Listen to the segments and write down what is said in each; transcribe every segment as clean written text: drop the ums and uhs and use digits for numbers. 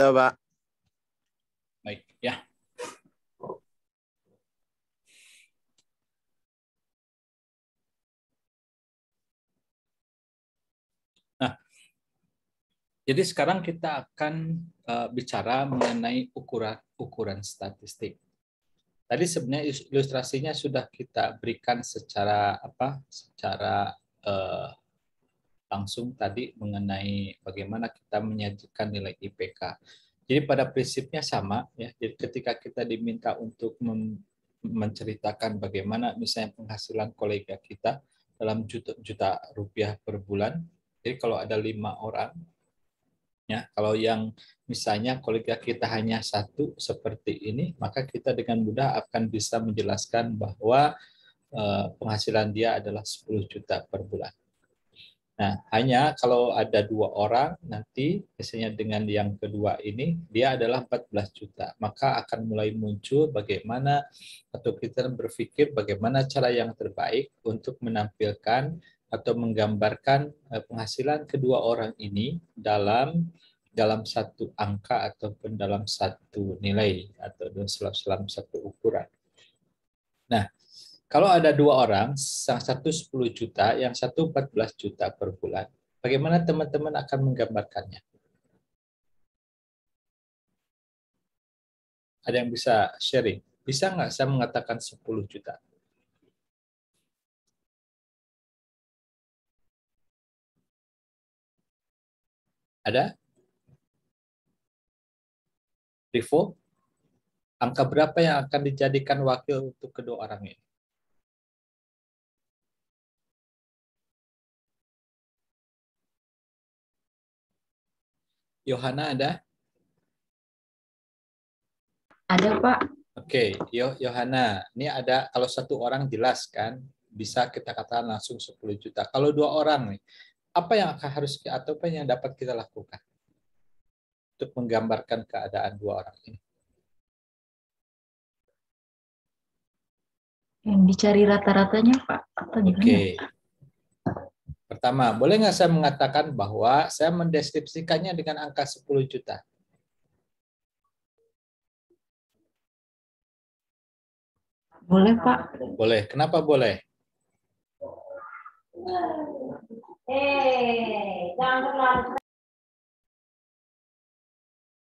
Pak. Baik, ya. Nah, jadi sekarang kita akan bicara mengenai ukuran statistik. Tadi sebenarnya ilustrasinya sudah kita berikan secara langsung tadi mengenai bagaimana kita menyajikan nilai IPK. Jadi pada prinsipnya sama ya. Jadi ketika kita diminta untuk menceritakan bagaimana misalnya penghasilan kolega kita dalam juta rupiah per bulan. Jadi kalau ada 5 orang ya, kalau yang misalnya kolega kita hanya satu seperti ini, maka kita dengan mudah akan bisa menjelaskan bahwa penghasilan dia adalah 10 juta per bulan. Nah, hanya kalau ada 2 orang, nanti biasanya dengan yang kedua ini, dia adalah 14 juta. Maka akan mulai muncul bagaimana, atau kita berpikir bagaimana cara yang terbaik untuk menampilkan atau menggambarkan penghasilan kedua orang ini dalam satu angka ataupun dalam satu nilai atau dalam satu ukuran. Nah, kalau ada 2 orang, yang satu 10 juta, yang satu 14 juta per bulan, bagaimana teman-teman akan menggambarkannya? Ada yang bisa sharing? Bisa nggak saya mengatakan 10 juta? Ada? Rivo? Angka berapa yang akan dijadikan wakil untuk kedua orang ini? Yohana ada? Ada, Pak. Oke, Yohana, ini ada kalau satu orang jelas kan, bisa kita katakan langsung 10 juta. Kalau 2 orang nih, apa yang harus atau apa yang dapat kita lakukan untuk menggambarkan keadaan 2 orang ini? Yang dicari rata-ratanya, Pak. Oke. Pertama, boleh nggak saya mengatakan bahwa saya mendeskripsikannya dengan angka 10 juta? Boleh, Pak. Boleh. Kenapa boleh?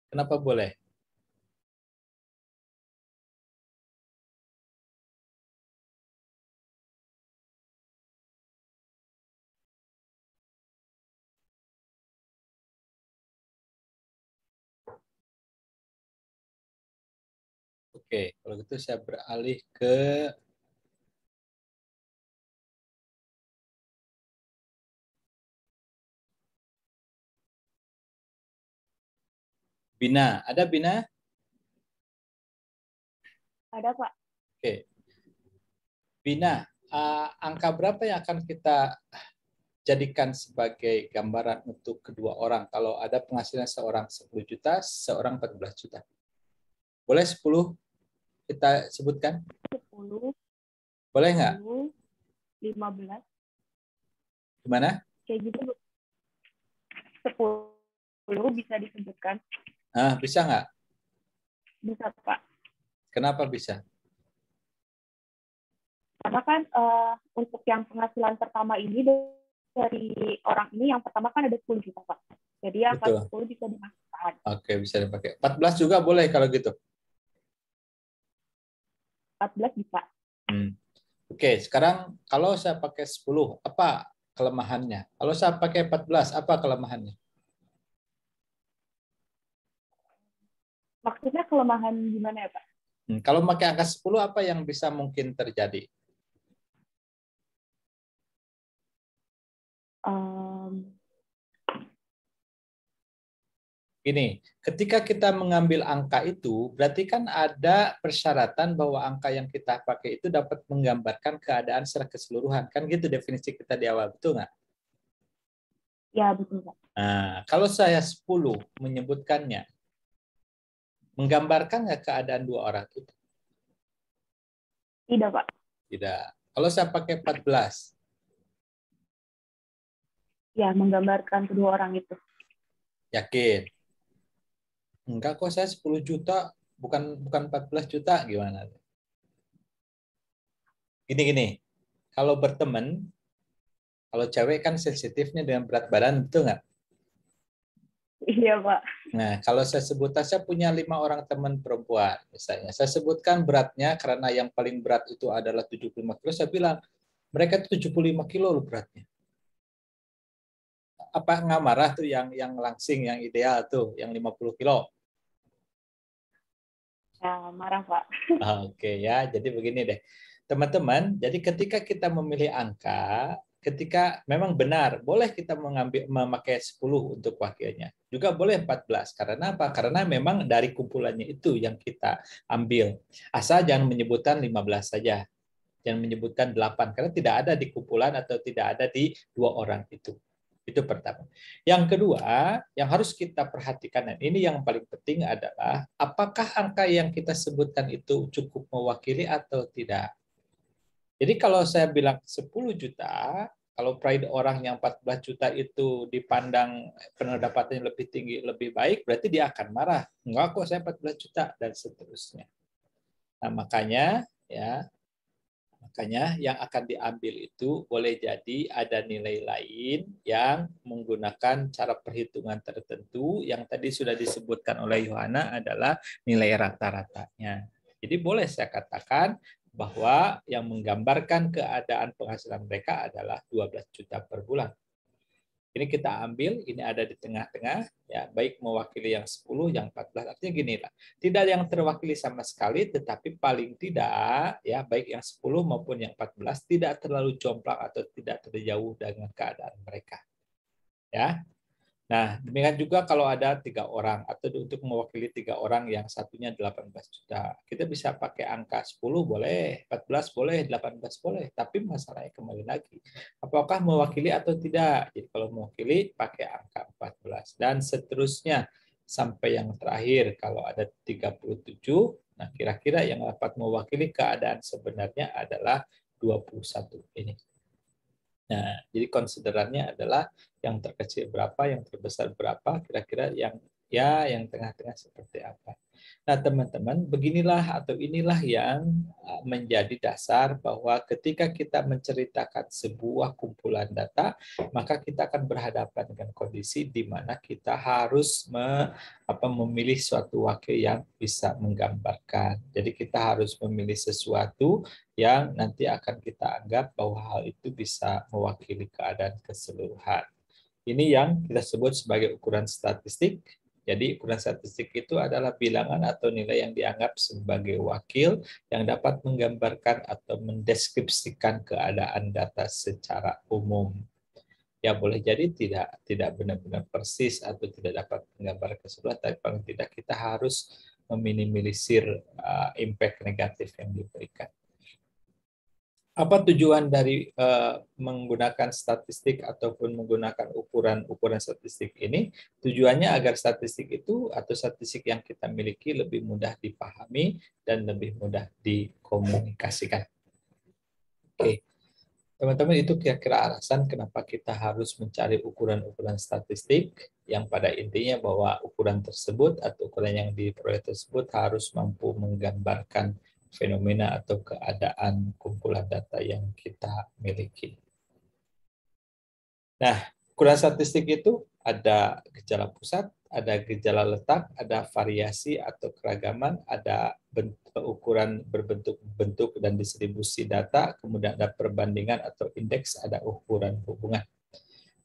Kenapa boleh? Oke, kalau gitu saya beralih ke Bina. Ada Bina? Ada, Pak. Oke. Bina, angka berapa yang akan kita jadikan sebagai gambaran untuk kedua orang kalau ada penghasilan seorang 10 juta, seorang 14 juta? Boleh 10 kita sebutkan? 10, Boleh nggak? 10, 15. Gimana? Kayak gitu, Bu. 10 bisa disebutkan. Bisa nggak? Bisa, Pak. Kenapa bisa? Karena kan untuk yang penghasilan pertama ini dari orang ini yang pertama kan ada 10 juta, Pak. Jadi angka 10 bisa dimasukkan. Oke, bisa dipakai. 14 juga boleh kalau gitu. 14 bisa. Oke, sekarang kalau saya pakai 10, apa kelemahannya? Kalau saya pakai 14, apa kelemahannya? Maksudnya kelemahan gimana ya, Pak? Kalau pakai angka 10, apa yang bisa mungkin terjadi? Gini, ketika kita mengambil angka itu, berarti kan ada persyaratan bahwa angka yang kita pakai itu dapat menggambarkan keadaan secara keseluruhan. Kan gitu definisi kita di awal, betul nggak? Ya, betul, Pak. Nah, kalau saya 10 menyebutkannya, menggambarkan nggak keadaan 2 orang itu? Tidak, Pak. Tidak. Kalau saya pakai 14, Ya, menggambarkan kedua orang itu. yakin? Enggak kok, saya 10 juta, bukan 14 juta, gimana? Gini, kalau berteman, kalau cewek kan sensitifnya dengan berat badan, betul nggak? Iya, Pak. Nah, kalau saya sebutkan, saya punya 5 orang teman perempuan, misalnya. Saya sebutkan beratnya, karena yang paling berat itu adalah 75 kilo, saya bilang, mereka itu 75 kilo loh beratnya. Apa nggak marah tuh yang langsing, yang ideal tuh, yang 50 kilo? Ya, marah, Pak. Oke ya, jadi begini deh. Teman-teman, jadi ketika kita memilih angka, ketika memang benar, boleh kita memakai 10 untuk wakilnya. Juga boleh 14. Karena apa? Karena memang dari kumpulannya itu yang kita ambil. Asal jangan menyebutkan 15 saja. Jangan menyebutkan 8, karena tidak ada di kumpulan atau tidak ada di 2 orang itu. Itu pertama. Yang kedua, yang harus kita perhatikan, dan ini yang paling penting adalah, apakah angka yang kita sebutkan itu cukup mewakili atau tidak. Jadi kalau saya bilang 10 juta, kalau pride orang yang 14 juta itu dipandang pendapatannya lebih tinggi, lebih baik, berarti dia akan marah. Enggak kok, saya 14 juta, dan seterusnya. Nah, makanya yang akan diambil itu boleh jadi ada nilai lain yang menggunakan cara perhitungan tertentu yang tadi sudah disebutkan oleh Yohana adalah nilai rata-ratanya. Jadi boleh saya katakan bahwa yang menggambarkan keadaan penghasilan mereka adalah 12 juta per bulan. Ini kita ambil, ini ada di tengah-tengah, ya, baik mewakili yang 10, yang 14. Artinya gini lah, tidak ada yang terwakili sama sekali, tetapi paling tidak, ya, baik yang 10 maupun yang 14, tidak terlalu jomplang atau tidak terjauh dengan keadaan mereka. Ya. Nah, demikian juga kalau ada 3 orang atau untuk mewakili 3 orang yang satunya 18 juta. Kita bisa pakai angka 10 boleh, 14 boleh, 18 boleh. Tapi masalahnya kembali lagi, apakah mewakili atau tidak? Jadi kalau mewakili pakai angka 14 dan seterusnya sampai yang terakhir kalau ada 37. Nah, kira-kira yang dapat mewakili keadaan sebenarnya adalah 21 ini. Nah, jadi konsiderannya adalah yang terkecil berapa, yang terbesar berapa, kira-kira yang tengah-tengah seperti apa. Nah, teman-teman, beginilah atau inilah yang menjadi dasar bahwa ketika kita menceritakan sebuah kumpulan data, maka kita akan berhadapan dengan kondisi di mana kita harus memilih suatu wakil yang bisa menggambarkan. Jadi kita harus memilih sesuatu yang nanti akan kita anggap bahwa hal itu bisa mewakili keadaan keseluruhan. Ini yang kita sebut sebagai ukuran statistik. Jadi ukuran statistik itu adalah bilangan atau nilai yang dianggap sebagai wakil yang dapat menggambarkan atau mendeskripsikan keadaan data secara umum. Ya boleh jadi tidak benar-benar persis atau tidak dapat menggambarkan keseluruhan, tapi paling tidak kita harus meminimalisir impact negatif yang diberikan. Apa tujuan dari menggunakan statistik ataupun menggunakan ukuran statistik ini? Tujuannya agar statistik itu atau statistik yang kita miliki lebih mudah dipahami dan lebih mudah dikomunikasikan. Oke, teman-teman, itu kira-kira alasan kenapa kita harus mencari ukuran-ukuran statistik yang pada intinya bahwa ukuran tersebut atau ukuran yang diperoleh tersebut harus mampu menggambarkan fenomena atau keadaan kumpulan data yang kita miliki. Nah, ukuran statistik itu ada gejala pusat, ada gejala letak, ada variasi atau keragaman, ada ukuran berbentuk-bentuk dan distribusi data, kemudian ada perbandingan atau indeks, ada ukuran hubungan.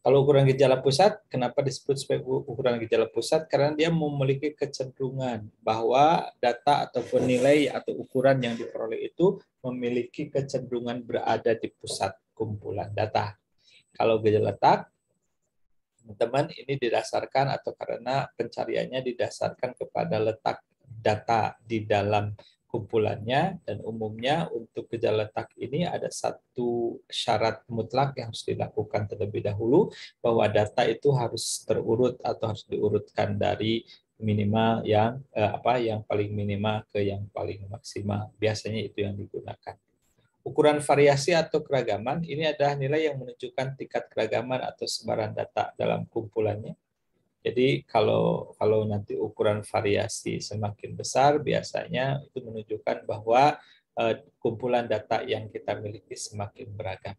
Kalau ukuran gejala pusat, kenapa disebut sebagai ukuran gejala pusat? Karena dia memiliki kecenderungan bahwa data ataupun nilai atau ukuran yang diperoleh itu memiliki kecenderungan berada di pusat kumpulan data. Kalau gejala letak, teman-teman, ini didasarkan atau karena pencariannya didasarkan kepada letak data di dalam kumpulannya, dan umumnya untuk gejala letak ini ada satu syarat mutlak yang harus dilakukan terlebih dahulu, bahwa data itu harus terurut atau harus diurutkan dari minimal yang paling minimal ke yang paling maksimal. Biasanya itu yang digunakan. Ukuran variasi atau keragaman ini adalah nilai yang menunjukkan tingkat keragaman atau sebaran data dalam kumpulannya. Jadi kalau nanti ukuran variasi semakin besar, biasanya itu menunjukkan bahwa kumpulan data yang kita miliki semakin beragam.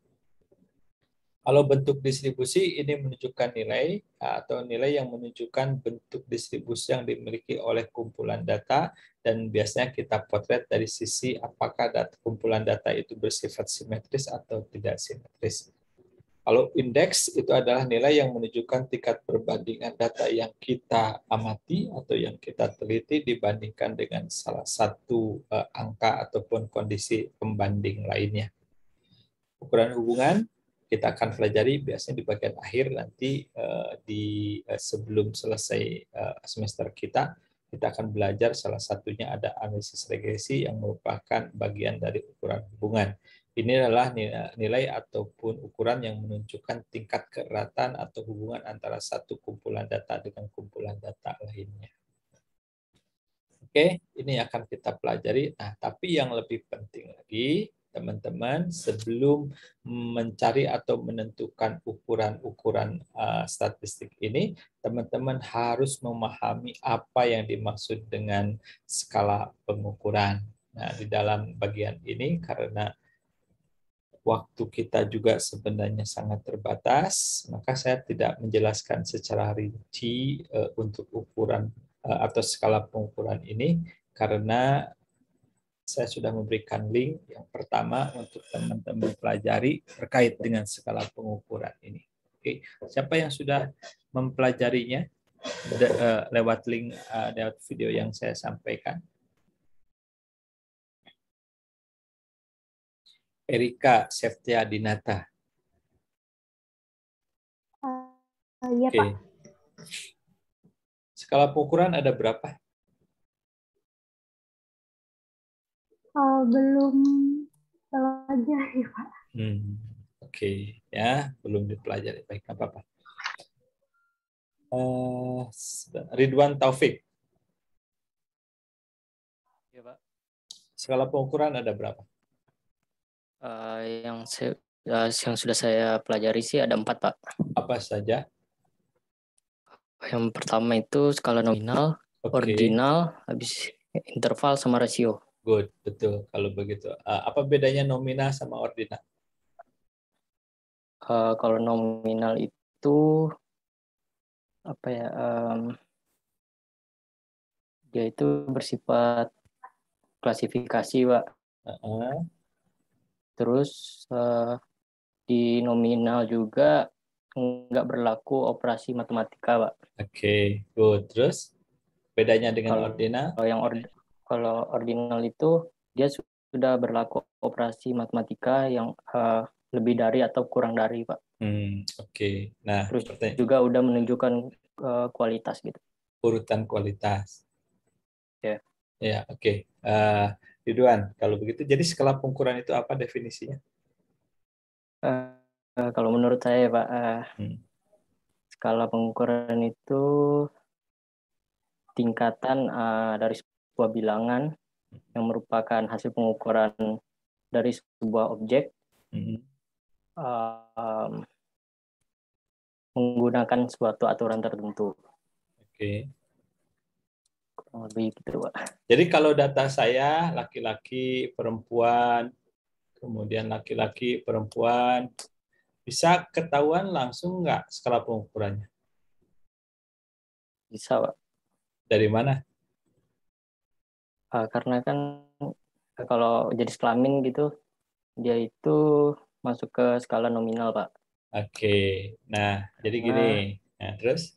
Kalau bentuk distribusi ini menunjukkan nilai atau nilai yang menunjukkan bentuk distribusi yang dimiliki oleh kumpulan data, dan biasanya kita potret dari sisi apakah kumpulan data itu bersifat simetris atau tidak simetris. Kalau indeks itu adalah nilai yang menunjukkan tingkat perbandingan data yang kita amati atau yang kita teliti dibandingkan dengan salah satu angka ataupun kondisi pembanding lainnya. Ukuran hubungan kita akan pelajari biasanya di bagian akhir nanti sebelum selesai semester kita akan belajar salah satunya ada analisis regresi yang merupakan bagian dari ukuran hubungan. Ini adalah nilai ataupun ukuran yang menunjukkan tingkat keeratan atau hubungan antara satu kumpulan data dengan kumpulan data lainnya. Oke, ini akan kita pelajari. Nah, tapi yang lebih penting lagi, teman-teman, sebelum mencari atau menentukan ukuran-ukuran statistik ini, teman-teman harus memahami apa yang dimaksud dengan skala pengukuran. Nah, di dalam bagian ini, karena waktu kita juga sebenarnya sangat terbatas, maka saya tidak menjelaskan secara rinci untuk ukuran atau skala pengukuran ini, karena saya sudah memberikan link yang pertama untuk teman-teman pelajari terkait dengan skala pengukuran ini. Oke, siapa yang sudah mempelajarinya lewat link lewat video yang saya sampaikan? Erika Septiadinata. Iya, Oke. Pak. Skala pengukuran ada berapa? Belum pelajari, Pak. Oke, ya, belum dipelajari. Baik, nggak apa-apa. Ridwan Taufik. Ya, Pak. Skala pengukuran ada berapa? Yang sudah saya pelajari sih ada 4, Pak. Apa saja? Yang pertama itu skala nominal, ordinal, habis interval sama rasio. Good, betul. Kalau begitu, apa bedanya nominal sama ordinal? Kalau nominal itu apa ya? Dia itu bersifat klasifikasi, Pak. Terus di nominal juga nggak berlaku operasi matematika, Pak. Oke, good. Terus bedanya dengan ordinal? Kalau ordinal itu dia sudah berlaku operasi matematika yang lebih dari atau kurang dari, Pak. Oke. Nah, terus juga udah menunjukkan kualitas gitu. Urutan kualitas. Ya. Ya, oke. Ridwan, kalau begitu, jadi skala pengukuran itu apa definisinya? Kalau menurut saya, Pak, skala pengukuran itu tingkatan dari sebuah bilangan yang merupakan hasil pengukuran dari sebuah objek menggunakan suatu aturan tertentu. Oke. Lebih gitu, Pak. Jadi kalau data saya laki-laki, perempuan, kemudian laki-laki, perempuan, bisa ketahuan langsung nggak skala pengukurannya? Bisa, Pak. Dari mana? Karena kan kalau jenis kelamin gitu, dia itu masuk ke skala nominal, Pak. Oke. Nah, jadi gini. Nah, terus?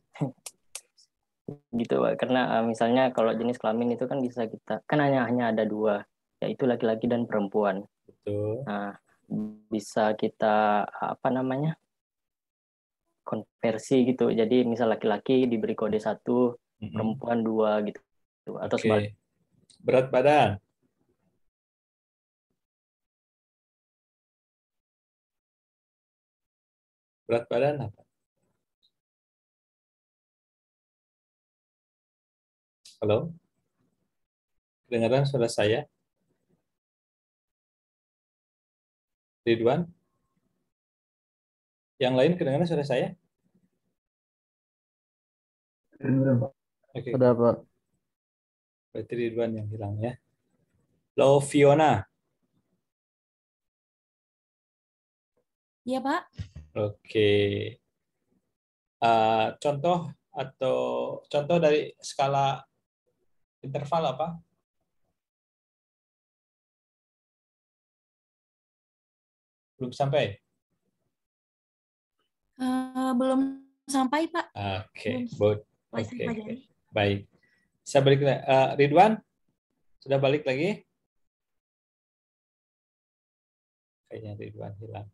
Gitu, Pak. Karena misalnya kalau jenis kelamin itu kan bisa kita, kan hanya ada 2, yaitu laki-laki dan perempuan. Betul. Nah, bisa kita konversi gitu. Jadi misal laki-laki diberi kode 1, perempuan 2 gitu. Atau sebaliknya. Berat badan? Berat badan apa? Halo? Kedengaran suara saya? Ridwan? Yang lain kedengaran suara saya? Oke, Sudah, Pak. berarti Ridwan yang hilang ya. Lo Fiona. Iya, Pak. Oke. Contoh atau contoh dari skala interval apa? Belum sampai? Belum sampai, Pak. Oke, Belum Oke, selesai pelajari. baik. Saya balik Ridwan, sudah balik lagi? Kayaknya Ridwan hilang.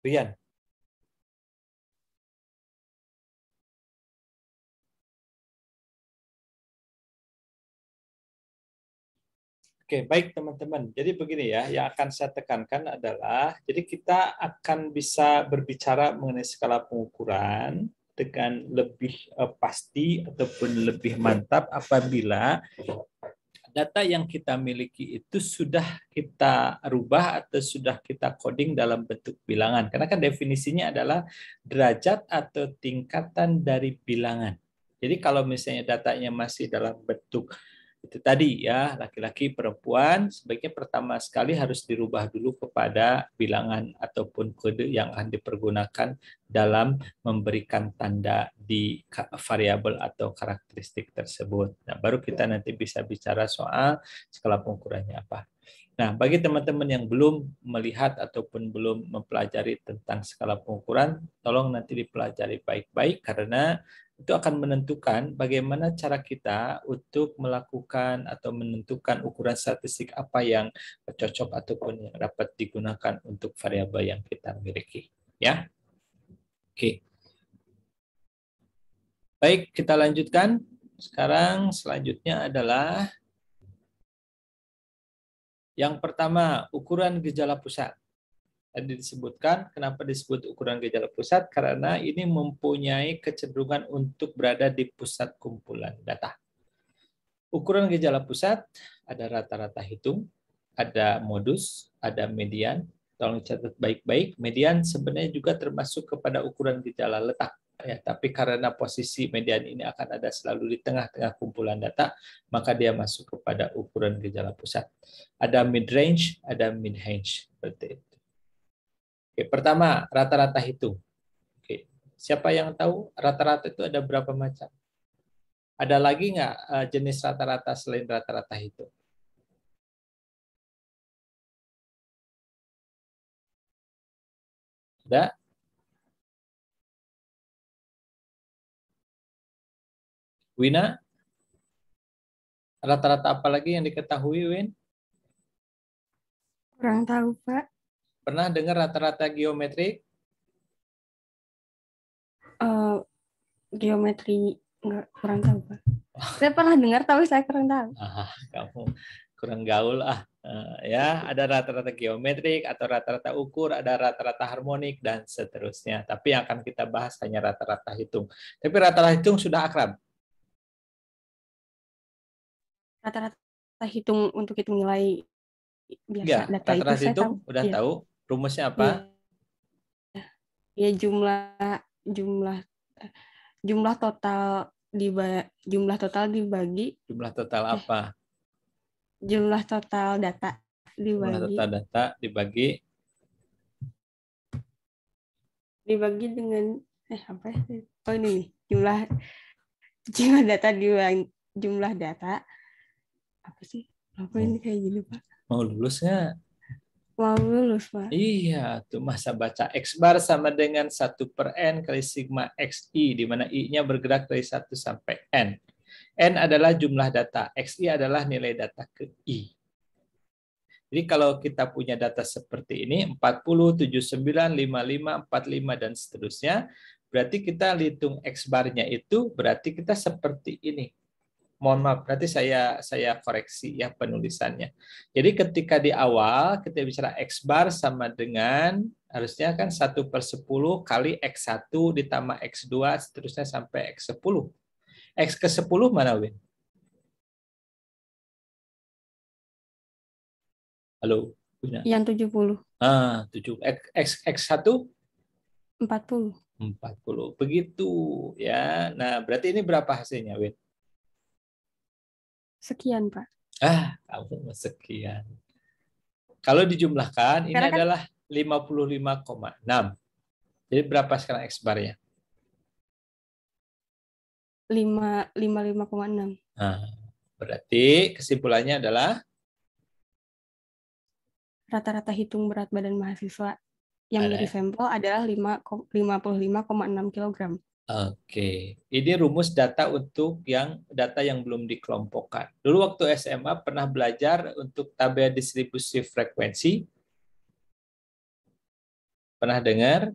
Rian. Oke, baik teman-teman. Jadi begini ya, yang akan saya tekankan adalah, jadi kita akan bisa berbicara mengenai skala pengukuran dengan lebih pasti ataupun lebih mantap apabila data yang kita miliki itu sudah kita rubah atau sudah kita coding dalam bentuk bilangan. Karena kan definisinya adalah derajat atau tingkatan dari bilangan. Jadi kalau misalnya datanya masih dalam bentuk itu tadi ya, laki-laki perempuan, sebaiknya pertama sekali harus dirubah dulu kepada bilangan ataupun kode yang akan dipergunakan dalam memberikan tanda di variabel atau karakteristik tersebut. Nah, baru kita nanti bisa bicara soal skala pengukurannya apa. Nah, bagi teman-teman yang belum melihat ataupun belum mempelajari tentang skala pengukuran, tolong nanti dipelajari baik-baik karena itu akan menentukan bagaimana cara kita untuk melakukan atau menentukan ukuran statistik apa yang cocok ataupun yang dapat digunakan untuk variabel yang kita miliki. Ya, oke. Baik, kita lanjutkan. Sekarang selanjutnya adalah yang pertama, ukuran gejala pusat. Tadi disebutkan, kenapa disebut ukuran gejala pusat? Karena ini mempunyai kecenderungan untuk berada di pusat kumpulan data. Ukuran gejala pusat, ada rata-rata hitung, ada modus, ada median. Tolong catat baik-baik, median sebenarnya juga termasuk kepada ukuran gejala letak. Ya, tapi karena posisi median ini akan ada selalu di tengah-tengah kumpulan data, maka dia masuk kepada ukuran gejala pusat. Ada mid-range, ada mid-range. Seperti itu. Oke, pertama, rata-rata hitung. Oke. Siapa yang tahu rata-rata itu ada berapa macam? Ada lagi nggak jenis rata-rata selain rata-rata hitung? Ada? Wina? Rata-rata apa lagi yang diketahui, Win? Kurang tahu, Pak. Pernah dengar rata-rata geometrik? Geometri enggak, kurang tahu, Pak. Saya pernah dengar tapi saya kurang tahu. Kamu kurang gaul ya, ada rata-rata geometrik atau rata-rata ukur, ada rata-rata harmonik dan seterusnya. Tapi yang akan kita bahas hanya rata-rata hitung. Tapi rata-rata hitung sudah akrab. Rata-rata hitung untuk hitung nilai biasa Ya, data itu rata-rata saya hitung tahu. udah Ya. tahu. Rumusnya apa? Ya, jumlah total dibagi Jumlah total apa? Jumlah total data Jumlah total data dibagi dengan apa ya? Oh ini nih, jumlah data dibagi jumlah data apa sih? Apa ini kayak gini, Pak? mau lulus nggak? Mau lulus, Pak. Iya, tuh masa baca X bar sama dengan 1/n kali sigma XI, di mana I-nya bergerak dari 1 sampai N. N adalah jumlah data, XI adalah nilai data ke I. Jadi kalau kita punya data seperti ini, 40, 79, 55, 45, dan seterusnya, berarti kita hitung X bar-nya itu, berarti kita seperti ini. Mohon maaf, nanti saya koreksi ya penulisannya. Jadi ketika di awal kita bicara X bar sama dengan harusnya kan 1/10 kali X1 ditambah X2 seterusnya sampai X10. X ke 10 mana, Win? Halo, Wina. Yang 70. 7. X1? 40. 40. Begitu ya. Nah, berarti ini berapa hasilnya, Win? Sekian, Pak. Kamu sekian. Kalau dijumlahkan ini Karena kan adalah 55,6. Jadi berapa sekarang X bar-nya? 55,6. Nah, berarti kesimpulannya adalah Rata-rata hitung berat badan mahasiswa yang ada. dari sampel adalah 55,6 kg. Oke, ini rumus data untuk data yang belum dikelompokkan. Dulu waktu SMA pernah belajar untuk tabel distribusi frekuensi. Pernah dengar?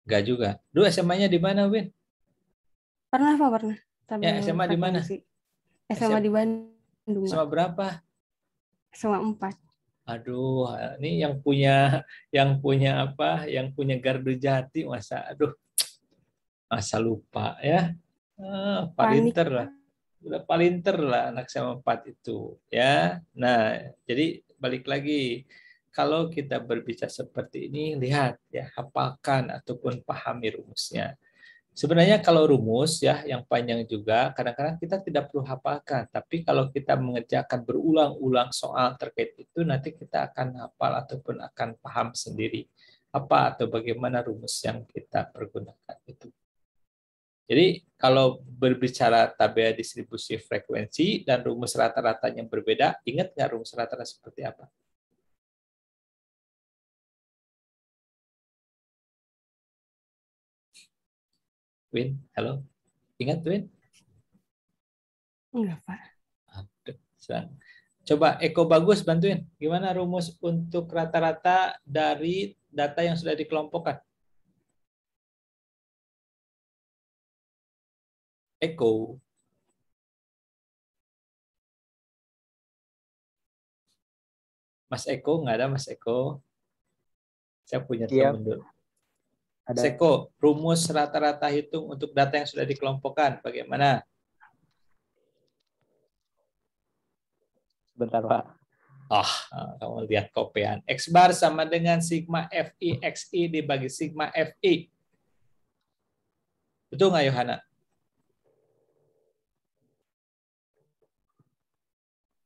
Enggak juga. Dulu SMA-nya di mana, Win? Pernah, Pak, pernah. Ya, SMA di mana? SMA di Bandung, SMA Pak. berapa? SMA 4. Aduh, ini yang punya apa? Yang punya gardu jati masa lupa ya. Palinter lah. Udah palinter lah anak SMA 4 itu ya. Nah, jadi balik lagi, kalau kita berbicara seperti ini, lihat ya, hafalkan ataupun pahami rumusnya. Sebenarnya kalau rumus ya yang panjang juga kadang-kadang kita tidak perlu hafalkan, tapi kalau kita mengerjakan berulang-ulang soal terkait itu nanti kita akan hafal ataupun akan paham sendiri apa atau bagaimana rumus yang kita pergunakan itu. Jadi kalau berbicara tabel distribusi frekuensi dan rumus rata-ratanya berbeda, ingat nggak rumus rata-rata seperti apa? Win, halo? Ingat, Win? Enggak, Pak. Coba Eko Bagus bantuin. Gimana rumus untuk rata-rata dari data yang sudah dikelompokkan? Eko. Mas Eko, nggak ada Mas Eko? Saya punya teman dulu. Mas Eko, rumus rata-rata hitung untuk data yang sudah dikelompokkan, bagaimana? Bentar, Pak. Kamu lihat kopian. X bar sama dengan sigma FI XI dibagi sigma FI. Betul nggak, Yohana?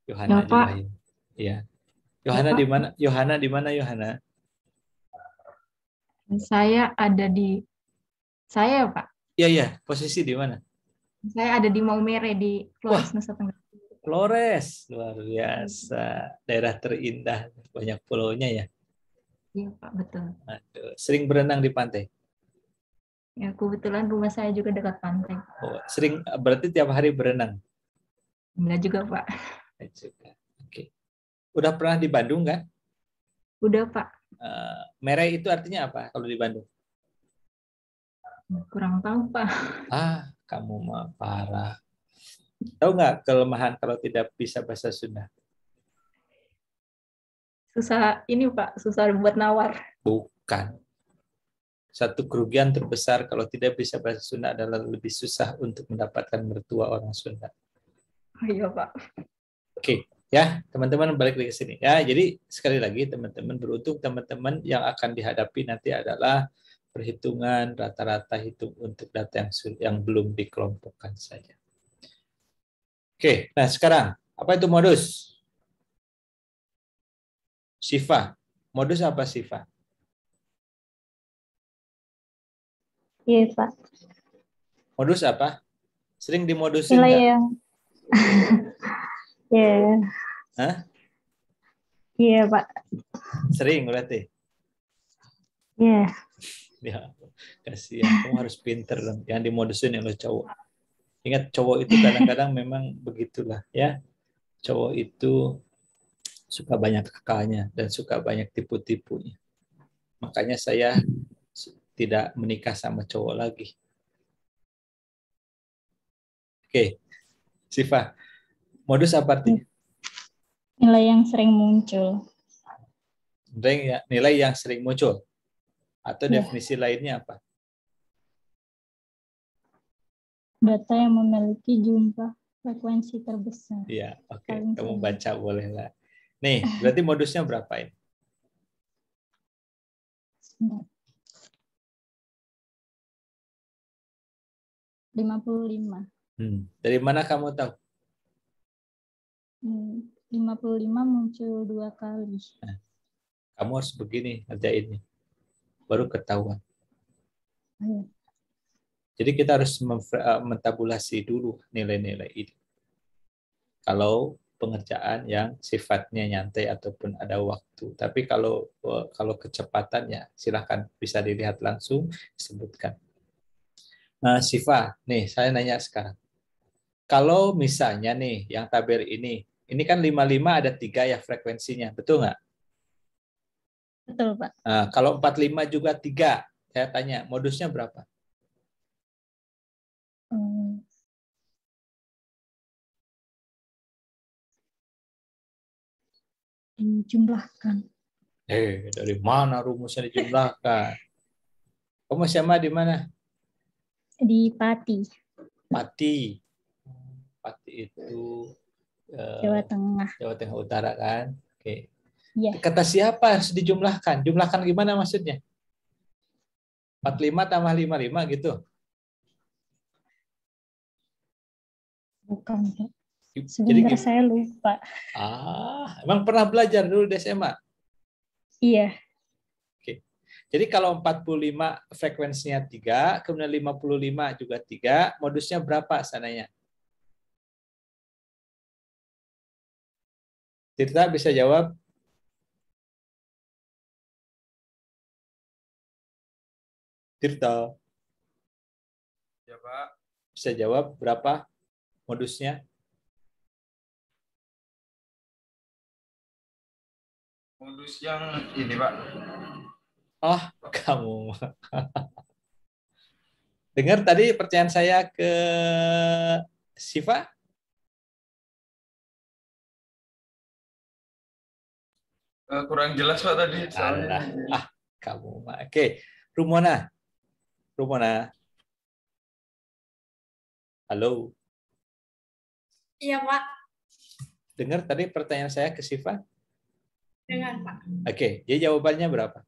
Yohana Ya, Pak. Iya. Yohana Pak. di mana? Yohana di mana, Yohana? Saya ada di saya, Pak. Iya. Posisi di mana? Saya ada di Maumere di Flores, Nusa Tenggara. Flores, luar biasa. Daerah terindah, banyak pulaunya ya. Iya, Pak, betul. Aduh, sering berenang di pantai? Ya, kebetulan rumah saya juga dekat pantai. Berarti tiap hari berenang? Enggak juga, Pak. Oke. Udah pernah di Bandung kan? Udah, Pak. Mere itu artinya apa kalau di Bandung? Kurang tahu, Pak. Kamu mah parah. Tahu nggak kelemahan kalau tidak bisa bahasa Sunda? Susah ini, Pak. Susah buat nawar. Bukan. Satu kerugian terbesar kalau tidak bisa bahasa Sunda adalah lebih susah untuk mendapatkan mertua orang Sunda. Iya, Pak. Oke, ya teman-teman balik lagi ke sini. Ya, jadi sekali lagi teman-teman beruntung teman-teman yang akan dihadapi nanti adalah perhitungan rata-rata hitung untuk data yang belum dikelompokkan saja. Oke, nah sekarang apa itu modus? Sifa. Modus apa Sifa? Iya, Pak. Modus apa? Sering dimodusin Nilai nggak? yang ya. Hah? Iya, Pak. Sering berarti? Iya. Ya, kasihan. Kamu harus pinter dong. Jangan dimodusin yang lo cowok. Ingat, cowok itu kadang-kadang memang begitulah ya. Cowok itu suka banyak kakalnya dan suka banyak tipu-tipunya. Makanya saya tidak menikah sama cowok lagi. Oke, Sifa. Modus apa artinya? Nilai yang sering muncul. Nilai yang sering muncul. Atau Ya. definisi lainnya apa? Data yang memiliki jumlah frekuensi terbesar. Iya, oke. Paling Kamu sering. baca boleh lah. Nih, berarti modusnya berapa ini? 55. Dari mana kamu tahu? 55 muncul 2 kali. Nah, kamu harus begini ngerjainnya. Baru ketahuan. Jadi kita harus mentabulasi dulu nilai-nilai ini. Kalau pengerjaan yang sifatnya nyantai ataupun ada waktu. Tapi kalau kecepatan ya silahkan bisa dilihat langsung, disebutkan. Siva, nih saya nanya sekarang. Kalau misalnya nih yang tabel ini kan 55 ada 3 ya frekuensinya, betul nggak? Betul, Pak. Nah, kalau 45 juga 3, saya tanya modusnya berapa? Dijumlahkan. Dari mana rumusnya dijumlahkan? Kamu sama di mana? Di Pati. Pati. Pati itu Jawa Tengah. Jawa Tengah Utara kan? Oke. Iya. Kata siapa harus dijumlahkan? Jumlahkan gimana maksudnya? 45 tambah 55 gitu? Bukan, Pak. Sebentar saya lupa. Emang pernah belajar dulu di SMA? Iya. Oke. Jadi kalau 45 frekuensinya 3, kemudian 55 juga 3, modusnya berapa sananya? Tirta bisa jawab? Tirta. Ya, Pak. Bisa jawab berapa modusnya? Modus yang ini, Pak. Kamu. Dengar tadi pertanyaan saya ke Siva? Kurang jelas, Pak, tadi. Kamu. Oke. Rumona. Halo. Iya, Pak. Dengar tadi pertanyaan saya ke Siva? Dengar, Pak. Oke, jadi jawabannya berapa?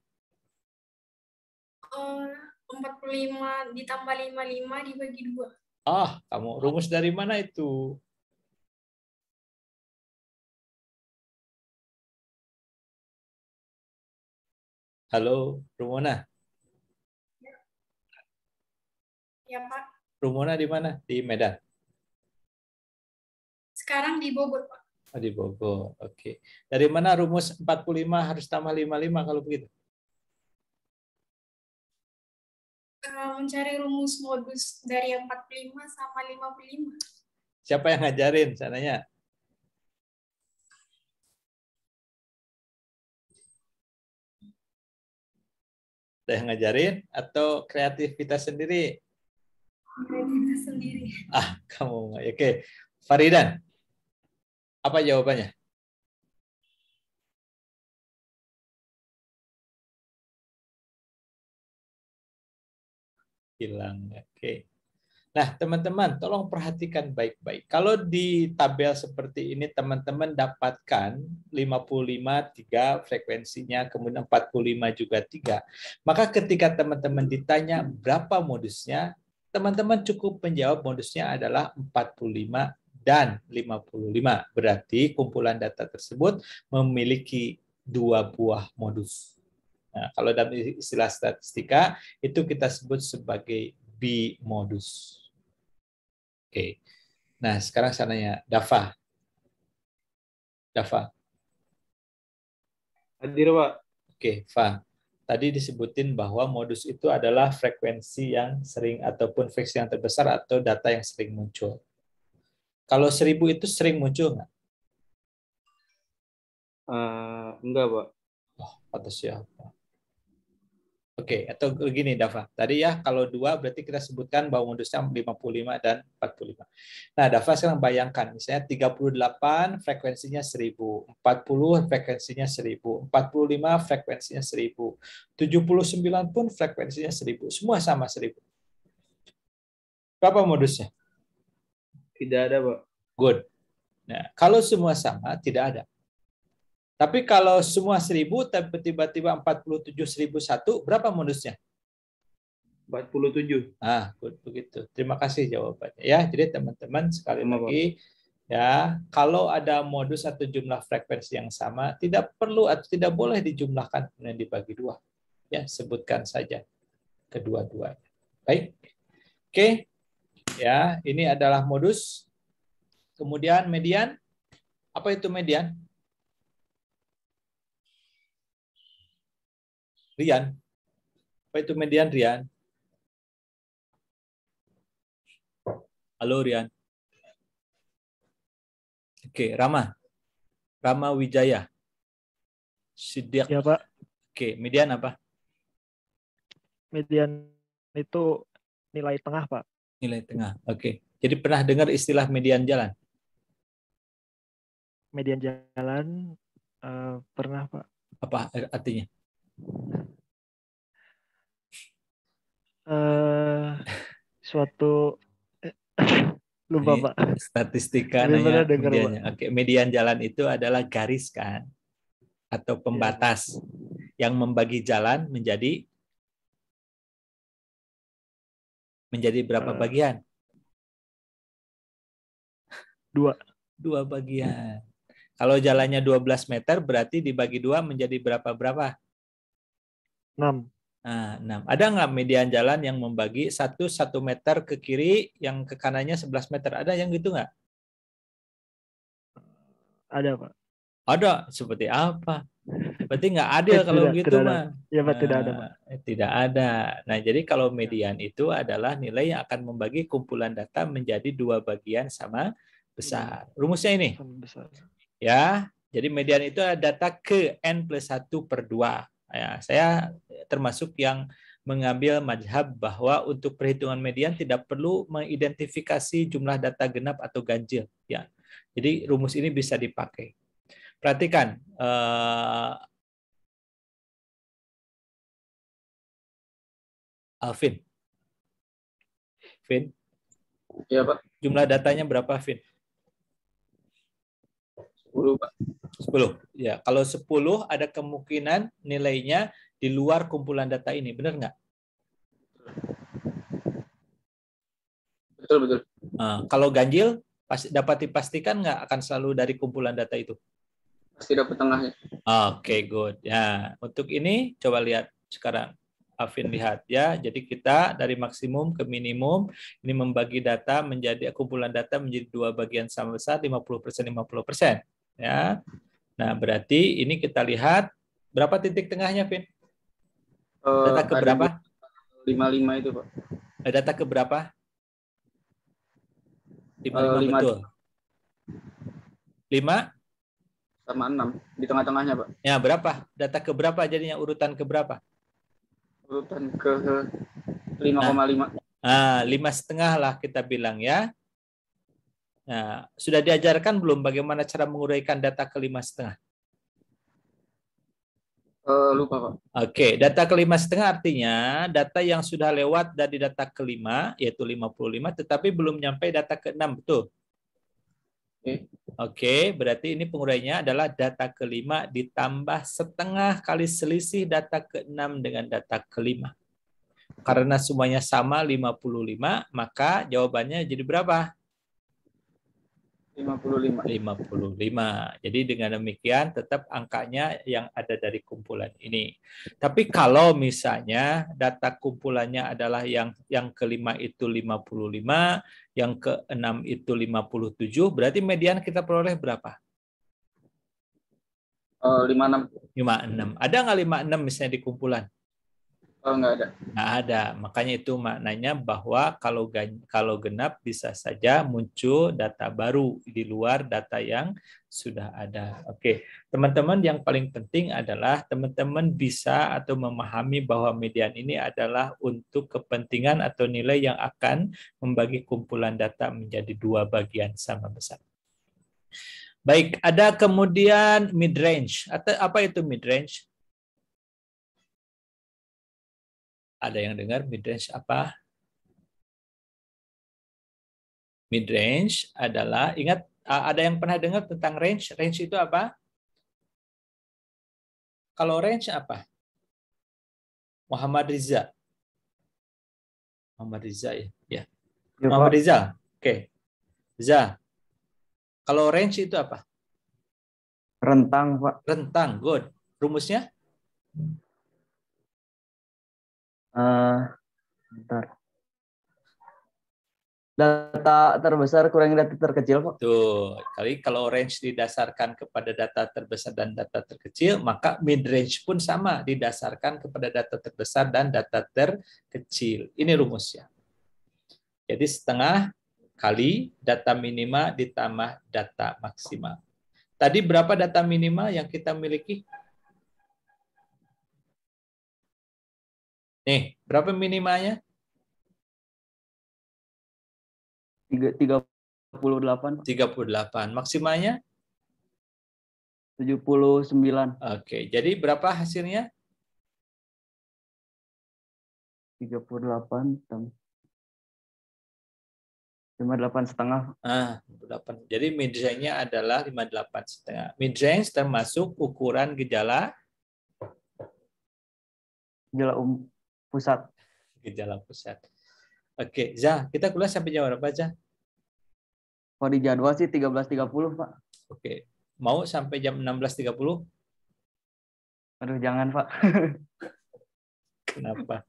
45 ditambah 55 dibagi 2. Kamu rumus dari mana itu? Halo, Rumona. Ya, Pak. Rumona di mana? Di Medan? Sekarang di Bogor, Pak. Di Bogor. Oke. Dari mana rumus 45 harus tambah 55 kalau begitu? Mencari rumus modus dari 45 sama 55. Siapa yang ngajarin sananya? Ada yang ngajarin atau kreativitas sendiri? Kreativitas sendiri. Kamu. Oke. Faridan. Apa jawabannya? Hilang. Oke. Nah, teman-teman, tolong perhatikan baik-baik. Kalau di tabel seperti ini, teman-teman dapatkan 55 3 frekuensinya, kemudian 45 juga 3. Maka ketika teman-teman ditanya berapa modusnya, teman-teman cukup menjawab modusnya adalah 45 dan 55. Berarti kumpulan data tersebut memiliki 2 buah modus. Nah, kalau dalam istilah statistika, itu kita sebut sebagai bimodus. Oke. Nah, sekarang saya nanya, Dava. Hadir, Pak. Oke, Va. Tadi disebutin bahwa modus itu adalah frekuensi yang sering ataupun frekuensi yang terbesar atau data yang sering muncul. Kalau 1000 itu sering muncul nggak? Enggak, Pak. Atau siapa? Oke, atau begini Dava. Tadi ya kalau 2 berarti kita sebutkan bahwa modusnya 55 dan 45. Nah, Dava sekarang bayangkan misalnya 38 frekuensinya 1000, 40 frekuensinya 1000, 45 frekuensinya 1000, 79 pun frekuensinya 1000. Semua sama 1000. Berapa modusnya? Tidak ada, Pak. Good. Nah, kalau semua sama tidak ada. Tapi kalau semua 1000 tapi tiba-tiba 47.001, berapa modusnya? 47. Begitu. Terima kasih jawabannya. Ya, jadi teman-teman sekali Sama, Pak. lagi ya, kalau ada modus atau jumlah frekuensi yang sama, tidak perlu atau tidak boleh dijumlahkan kemudian dibagi dua. Ya, sebutkan saja kedua-duanya. Baik. Oke. Ya, ini adalah modus. Kemudian median. Apa itu median? Rian. Apa itu median, Rian? Halo, Rian. Oke, Rama. Rama Wijaya. Siddiq. Ya, Pak. Oke, median apa? Median itu nilai tengah, Pak. Nilai tengah. Oke. Jadi pernah dengar istilah median jalan? Median jalan pernah, Pak. Apa artinya? Suatu lupa, Ini Pak. Statistika Tapi pernah nanya dengar, mediannya. Pak. Oke, median jalan itu adalah garis kan atau pembatas yang membagi jalan menjadi berapa bagian? Dua bagian. Kalau jalannya 12 meter berarti dibagi dua menjadi berapa? 6. Nah, 6. Ada nggak median jalan yang membagi 1 meter ke kiri, yang ke kanannya 11 meter? Ada yang gitu nggak? Ada, Pak. Ada. Seperti apa? Berarti nggak adil kalau gitu, mah. Ya, Pak, tidak ada, Pak. Tidak ada. Nah, jadi kalau median itu adalah nilai yang akan membagi kumpulan data menjadi dua bagian sama besar. Rumusnya ini. Besar. Ya, jadi median itu adalah data ke n+1/2. Ya, saya termasuk yang mengambil mazhab bahwa untuk perhitungan median tidak perlu mengidentifikasi jumlah data genap atau ganjil. Ya, jadi rumus ini bisa dipakai. Perhatikan, Alvin. Vin? Ya, Pak. Jumlah datanya berapa, Vin? 10, Pak. 10. Ya, kalau 10 ada kemungkinan nilainya di luar kumpulan data ini, benar nggak? Betul. Kalau ganjil, dapat dipastikan nggak akan selalu dari kumpulan data itu? Pasti dapat tengahnya. Oke, good. Ya, untuk ini coba lihat sekarang. Alvin lihat ya. Jadi kita dari maksimum ke minimum ini membagi data menjadi kumpulan data menjadi dua bagian sama besar 50% 50%. Ya. Nah, berarti ini kita lihat berapa titik tengahnya, Vin? Data ke berapa? 55 itu, Pak. Data ke berapa? 55 betul. 5 sama 6 di tengah-tengahnya, Pak. Ya, berapa? Data ke berapa jadinya, urutan ke berapa? Urutan ke 5,5. Nah, 5,5 lah kita bilang ya. Nah, sudah diajarkan belum bagaimana cara menguraikan data ke 5,5? Lupa, Pak. Oke, data ke 5,5 artinya data yang sudah lewat dari data ke-5 yaitu 55 tetapi belum nyampe data ke-6, betul? Oke, berarti ini penguraiannya adalah data ke-5 ditambah setengah kali selisih data ke-6 dengan data ke-5. Karena semuanya sama 55, maka jawabannya jadi berapa? 55. Jadi dengan demikian tetap angkanya yang ada dari kumpulan ini. Tapi kalau misalnya data kumpulannya adalah yang ke-5 itu 55, yang ke-6 itu 57, berarti median kita peroleh berapa? 56. 56. Ada nggak 56 misalnya di kumpulan? Nggak ada. Nggak ada. Makanya itu maknanya bahwa kalau genap bisa saja muncul data baru di luar data yang sudah ada. Oke, teman-teman, yang paling penting adalah teman-teman bisa atau memahami bahwa median ini adalah untuk kepentingan atau nilai yang akan membagi kumpulan data menjadi dua bagian sama besar. Baik, ada kemudian mid range. Atau apa itu mid range? Ada yang dengar mid-range apa? Mid-range adalah, ingat, ada yang pernah dengar tentang range? Range itu apa? Kalau range apa? Muhammad Riza. Muhammad Riza ya. Ya. Ya, Muhammad Pak. Riza. Oke. Riza. Kalau range itu apa? Rentang, Pak. Rentang. Good. Rumusnya? Bentar. Data terbesar kurangi data terkecil, Pak. Tuh, kali kalau range didasarkan kepada data terbesar dan data terkecil, maka mid range pun sama didasarkan kepada data terbesar dan data terkecil. Ini rumusnya. Jadi setengah kali data minima ditambah data maksimal. Tadi berapa data minima yang kita miliki? Nih, berapa minimanya? 38, 38. Maksimalnya? 79, Oke, jadi berapa hasilnya? 38, 58,5. 8. Jadi mid range-nya adalah 58,5. Mid range termasuk ukuran gejala Pusat. gejala pusat. Oke, Zah, kita kuliah sampai jam berapa, Zah? Kalau di jadwal sih 13.30, Pak. Oke. Mau sampai jam 16.30? Aduh, jangan, Pak. Kenapa?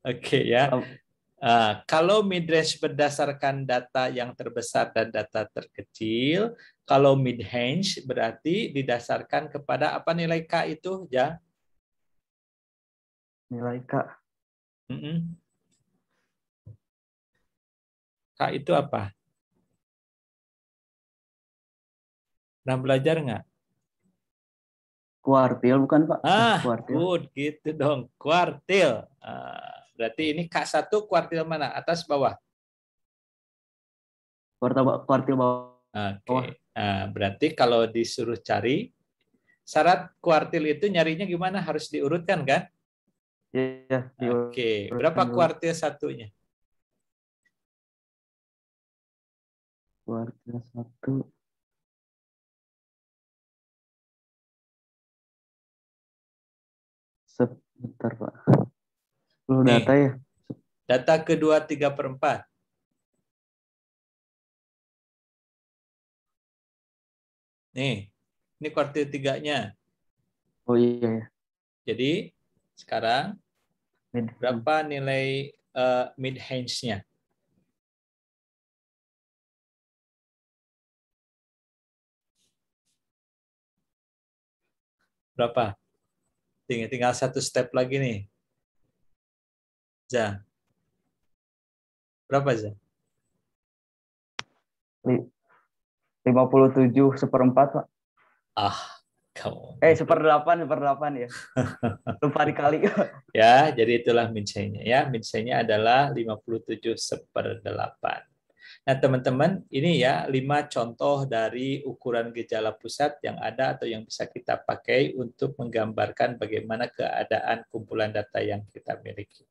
Oke ya. Kalau mid-range berdasarkan data yang terbesar dan data terkecil, kalau mid-range berarti didasarkan kepada apa nilai K itu, ya? Nilai K. K itu apa? Pernah belajar nggak? Kuartil bukan, Pak? Kuartil. Good, gitu dong. Kuartil. Berarti ini K1 kuartil mana? Atas, bawah? Kuartil bawah. Oke. Berarti kalau disuruh cari, syarat kuartil itu nyarinya gimana? Harus diurutkan, kan? Iya. Oke. Berapa kuartil satunya? Kuartil 1. Sebentar, Pak. Data ya. Data kedua 3/4. Nih, ini kuartil 3-nya. Oh iya. Jadi sekarang berapa nilai mid range-nya? Berapa? Tinggal satu step lagi nih. Zah. Berapa, Zah? 57/4, Pak. Kamu. 1/8 ya. Lupa dikali. Ya, jadi itulah mid range-nya ya. Mid range-nya adalah 57/8. Nah, teman-teman, ini ya 5 contoh dari ukuran gejala pusat yang ada atau yang bisa kita pakai untuk menggambarkan bagaimana keadaan kumpulan data yang kita miliki.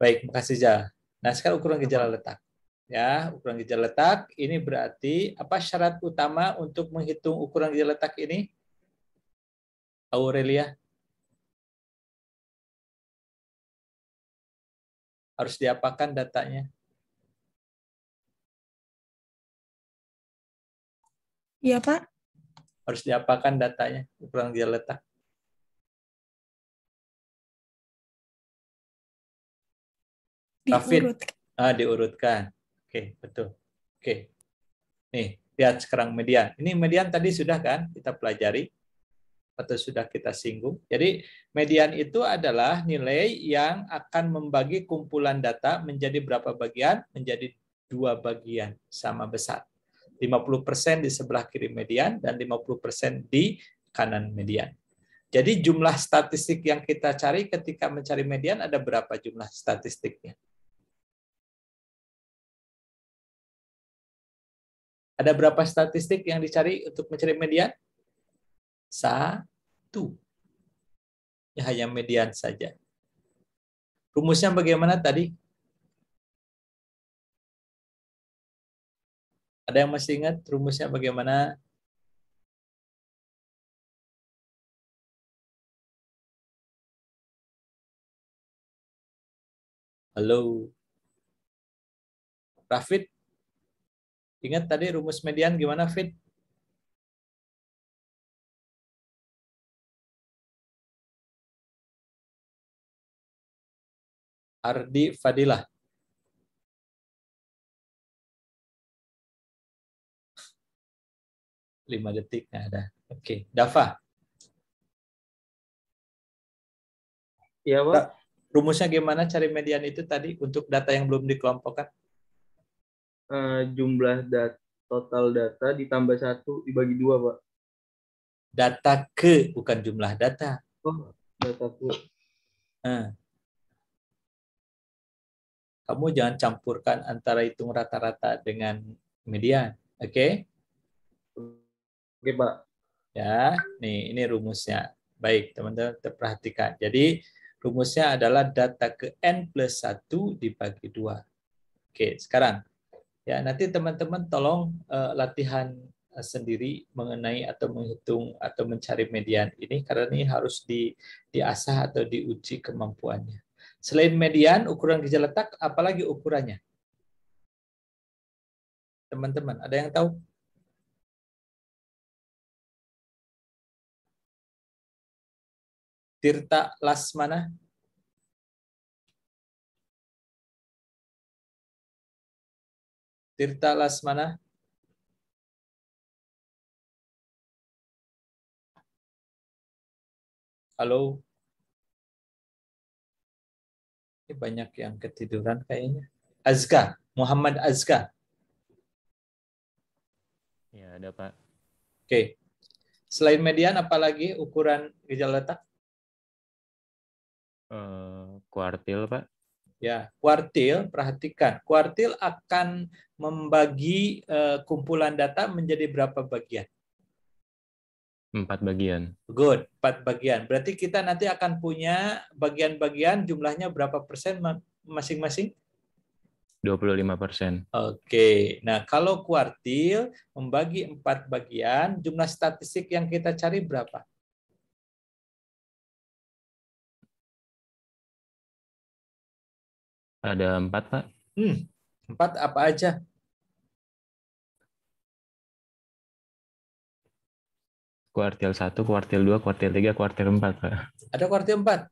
Baik, makasih, Zah. Nah, sekarang ukuran gejala letak. Ya, ukuran gejala letak ini berarti apa syarat utama untuk menghitung ukuran gejala letak ini? Aurelia? Harus diapakan datanya? Iya, Pak. Harus diapakan datanya, ukuran gejala letak? Diurutkan. Diurutkan. Oke, betul. Oke. Nih, lihat sekarang median. Ini median tadi sudah kan kita pelajari atau sudah kita singgung. Jadi median itu adalah nilai yang akan membagi kumpulan data menjadi berapa bagian? Menjadi 2 bagian sama besar. 50% di sebelah kiri median dan 50% di kanan median. Jadi jumlah statistik yang kita cari ketika mencari median ada berapa jumlah statistiknya? Ada berapa statistik yang dicari untuk mencari median? 1. Ya, hanya median saja. Rumusnya bagaimana tadi? Ada yang masih ingat rumusnya bagaimana? Halo. Rafid, ingat tadi rumus median gimana, Fit? Ardi Fadilah. 5 detik nggak ada. Oke, Dava. Iya, Pak. Rumusnya gimana cari median itu tadi untuk data yang belum dikelompokkan? Jumlah total data ditambah 1 dibagi 2, Pak. Data ke, bukan jumlah data. Oh, data ke. Kamu jangan campurkan antara hitung rata-rata dengan median. Oke? Oke, Pak. Ya, ini rumusnya. Baik, teman-teman perhatikan. Jadi, rumusnya adalah data ke N plus 1 dibagi 2. Oke, sekarang. Ya, nanti teman-teman tolong latihan sendiri mengenai atau menghitung atau mencari median ini, karena ini harus diasah atau diuji kemampuannya. Selain median, ukuran gejala letak, apalagi ukurannya? Teman-teman, ada yang tahu? Tirta Lasmana? Tirta Lasmana? Halo? Ini banyak yang ketiduran kayaknya. Azka, Muhammad Azka. Ya, ada, Pak. Oke. Selain median, apalagi ukuran gejala letak? Kuartil, Pak. Ya, kuartil, perhatikan. Kuartil akan membagi kumpulan data menjadi berapa bagian? 4 bagian. Good, 4 bagian. Berarti kita nanti akan punya bagian-bagian jumlahnya berapa persen masing-masing? 25%. Oke, nah kalau kuartil membagi 4 bagian, jumlah statistik yang kita cari berapa? Ada 4, Pak. 4 apa aja? Kuartil 1, kuartil 2, kuartil 3, kuartil 4, Pak. Ada kuartil 4?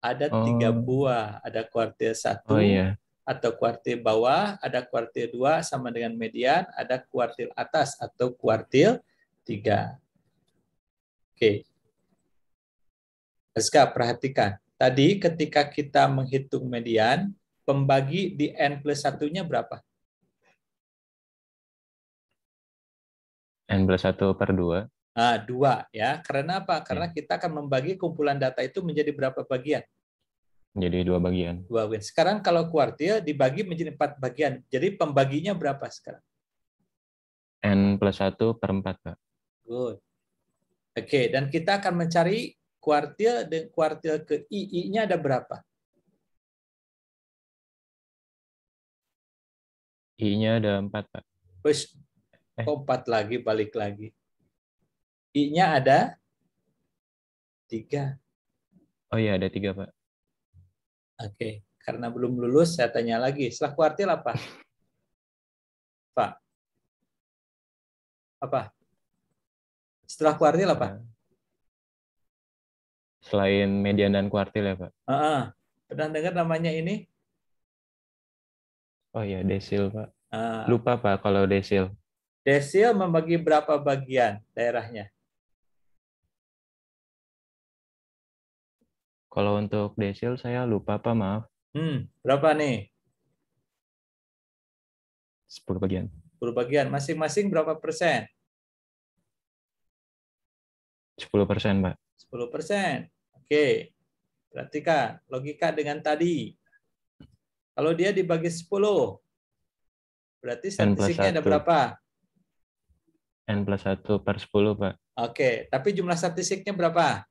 Ada 3 buah. Ada kuartil 1 iya. atau kuartil bawah, ada kuartil 2 sama dengan median, ada kuartil atas atau kuartil 3. Oke. Azka, perhatikan. Tadi ketika kita menghitung median, pembagi di N plus 1-nya berapa? N plus 1 per 2. Nah, 2 ya. Karena apa? Karena kita akan membagi kumpulan data itu menjadi berapa bagian? Menjadi 2 bagian. 2 bagian. Sekarang kalau kuartil dibagi menjadi 4 bagian. Jadi pembaginya berapa sekarang? N plus 1 per 4, Pak. Good. Oke, dan kita akan mencari kuartil, dan kuartil ke II-nya ada berapa? I-nya ada 4, Pak. Terus, 4 lagi, balik lagi. I-nya ada 3. Oh iya, ada 3, Pak. Oke, karena belum lulus, saya tanya lagi. Setelah kuartil apa? Pak? Apa? Setelah kuartil apa? Selain median dan kuartil ya, Pak? Pernah dengar namanya ini? Oh iya, desil, Pak. Lupa, Pak, kalau desil. Desil membagi berapa bagian daerahnya? Kalau untuk desil saya lupa, Pak, maaf. Berapa nih? 10 bagian. 10 bagian. Masing-masing berapa persen? 10%, Pak. 10%. Oke. Perhatikan logika dengan tadi. Kalau dia dibagi 10, berarti statistiknya ada berapa? N plus 1 per 10, Pak. Oke, tapi jumlah statistiknya berapa?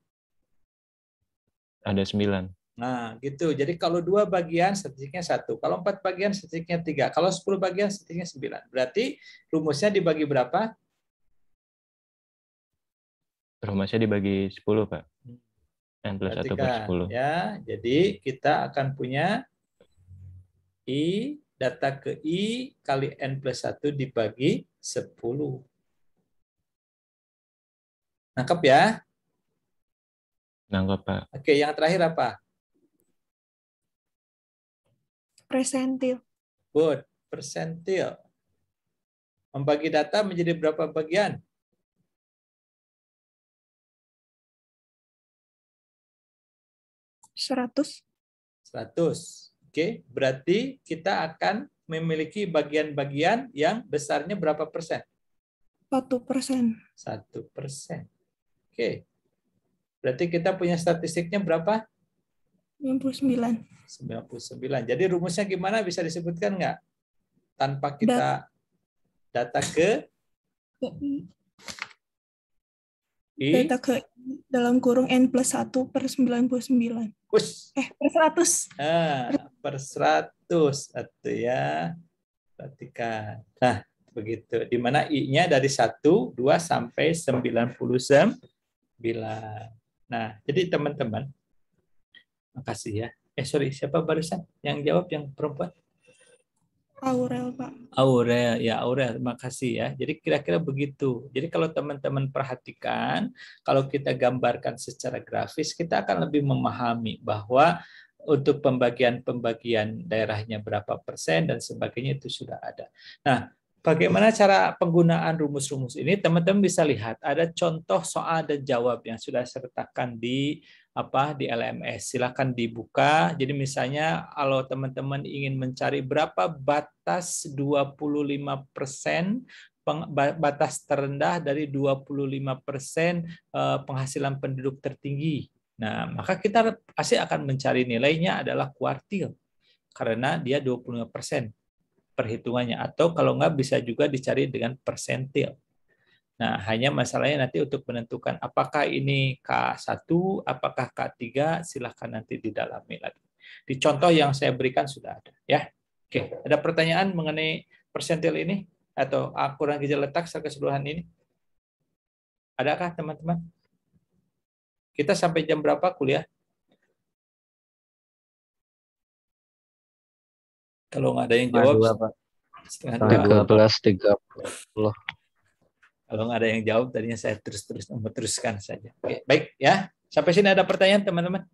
Ada 9. Nah, gitu. Jadi kalau 2 bagian, statistiknya 1. Kalau 4 bagian, statistiknya 3. Kalau 10 bagian, statistiknya 9. Berarti rumusnya dibagi berapa? Rumusnya dibagi 10, Pak. N plus 1 per Perhatikan 10. ya. Jadi kita akan punya I, data ke I kali N plus 1 dibagi 10. Nangkep ya? Nangkep, Pak. Oke, yang terakhir apa? Persentil. Good. Persentil. Membagi data menjadi berapa bagian? 100. 100. Oke, berarti kita akan memiliki bagian-bagian yang besarnya berapa persen? 1%. 1%. Oke. Berarti kita punya statistiknya berapa? 99. 99. Jadi rumusnya gimana, bisa disebutkan nggak? Tanpa kita data ke I. Data ke dalam kurung N plus 1 per 99. Push. Per 100. Per 100. Itu ya. Perhatikan. Nah, begitu. Di mana I-nya dari 1, 2, sampai 99. Nah, jadi teman-teman, makasih ya. Sorry, siapa barusan yang jawab, yang perempuan? Aurel, Pak. Aurel, ya Aurel, makasih ya. Jadi kira-kira begitu. Jadi kalau teman-teman perhatikan, kalau kita gambarkan secara grafis, kita akan lebih memahami bahwa untuk pembagian daerahnya berapa persen dan sebagainya itu sudah ada. Nah, bagaimana cara penggunaan rumus-rumus ini? Teman-teman bisa lihat ada contoh soal dan jawab yang sudah saya sertakan di LMS. Silakan dibuka. Jadi misalnya kalau teman-teman ingin mencari berapa batas 25%, batas terendah dari 25% penghasilan penduduk tertinggi. Nah, maka kita pasti akan mencari nilainya adalah kuartil karena dia 25% perhitungannya, atau kalau nggak bisa juga dicari dengan persentil. Nah, hanya masalahnya nanti untuk menentukan apakah ini K1, apakah K3, silahkan nanti didalami lagi. Di contoh yang saya berikan sudah ada. Ya. Oke, ada pertanyaan mengenai persentil ini? Atau ukuran gizi letak secara keseluruhan ini? Adakah teman-teman? Kita sampai jam berapa kuliah? Kalau nggak ada yang jawab, setengah 12.30. Kalau nggak ada yang jawab, tadinya saya teruskan saja. Oke, baik ya. Sampai sini ada pertanyaan, teman-teman?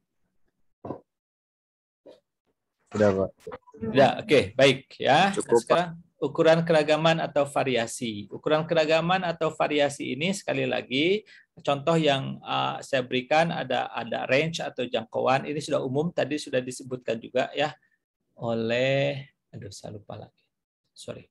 Sudah, Pak. Sudah, oke, baik ya. Cukup, sekarang ukuran keragaman atau variasi. Ukuran keragaman atau variasi ini sekali lagi contoh yang saya berikan ada range atau jangkauan. Ini sudah umum, tadi sudah disebutkan juga ya oleh, saya lupa lagi. Sorry.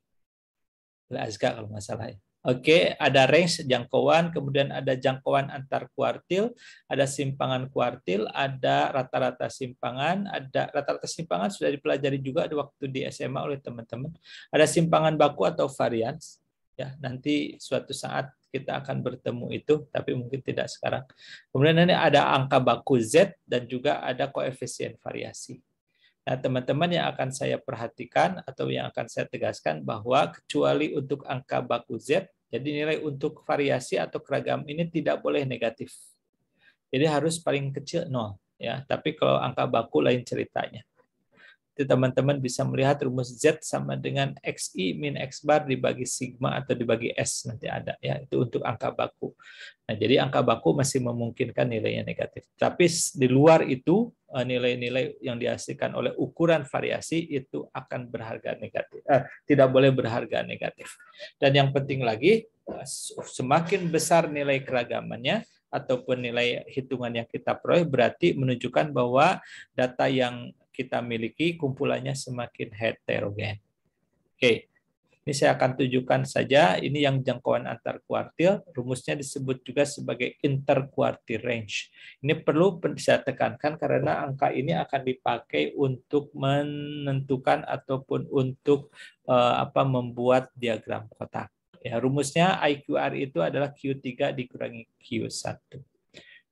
Oleh Azka kalau nggak salah ya. Oke, ada range jangkauan, kemudian ada jangkauan antar kuartil, ada simpangan kuartil, ada rata-rata simpangan, ada rata-rata simpangan sudah dipelajari juga waktu di SMA oleh teman-teman. Ada simpangan baku atau varians, ya nanti suatu saat kita akan bertemu itu, tapi mungkin tidak sekarang. Kemudian ini ada angka baku Z dan juga ada koefisien variasi. Nah, teman-teman yang akan saya perhatikan atau yang akan saya tegaskan bahwa kecuali untuk angka baku Z, jadi nilai untuk variasi atau keragam ini tidak boleh negatif. Jadi harus paling kecil 0 ya. Tapi kalau angka baku lain ceritanya. Jadi teman-teman bisa melihat rumus Z sama dengan XI min X bar dibagi sigma atau dibagi S nanti ada ya. Itu untuk angka baku. Nah, jadi angka baku masih memungkinkan nilainya negatif. Tapi di luar itu nilai-nilai yang dihasilkan oleh ukuran variasi itu akan berharga negatif. Tidak boleh berharga negatif. Dan yang penting lagi, semakin besar nilai keragamannya ataupun nilai hitungan yang kita peroleh berarti menunjukkan bahwa data yang kita miliki kumpulannya semakin heterogen. Oke. Ini saya akan tunjukkan saja, ini yang jangkauan antar kuartil, rumusnya disebut juga sebagai interquartile range. Ini perlu saya tekankan karena angka ini akan dipakai untuk menentukan ataupun untuk membuat diagram kotak. Ya, rumusnya IQR itu adalah Q3 dikurangi Q1.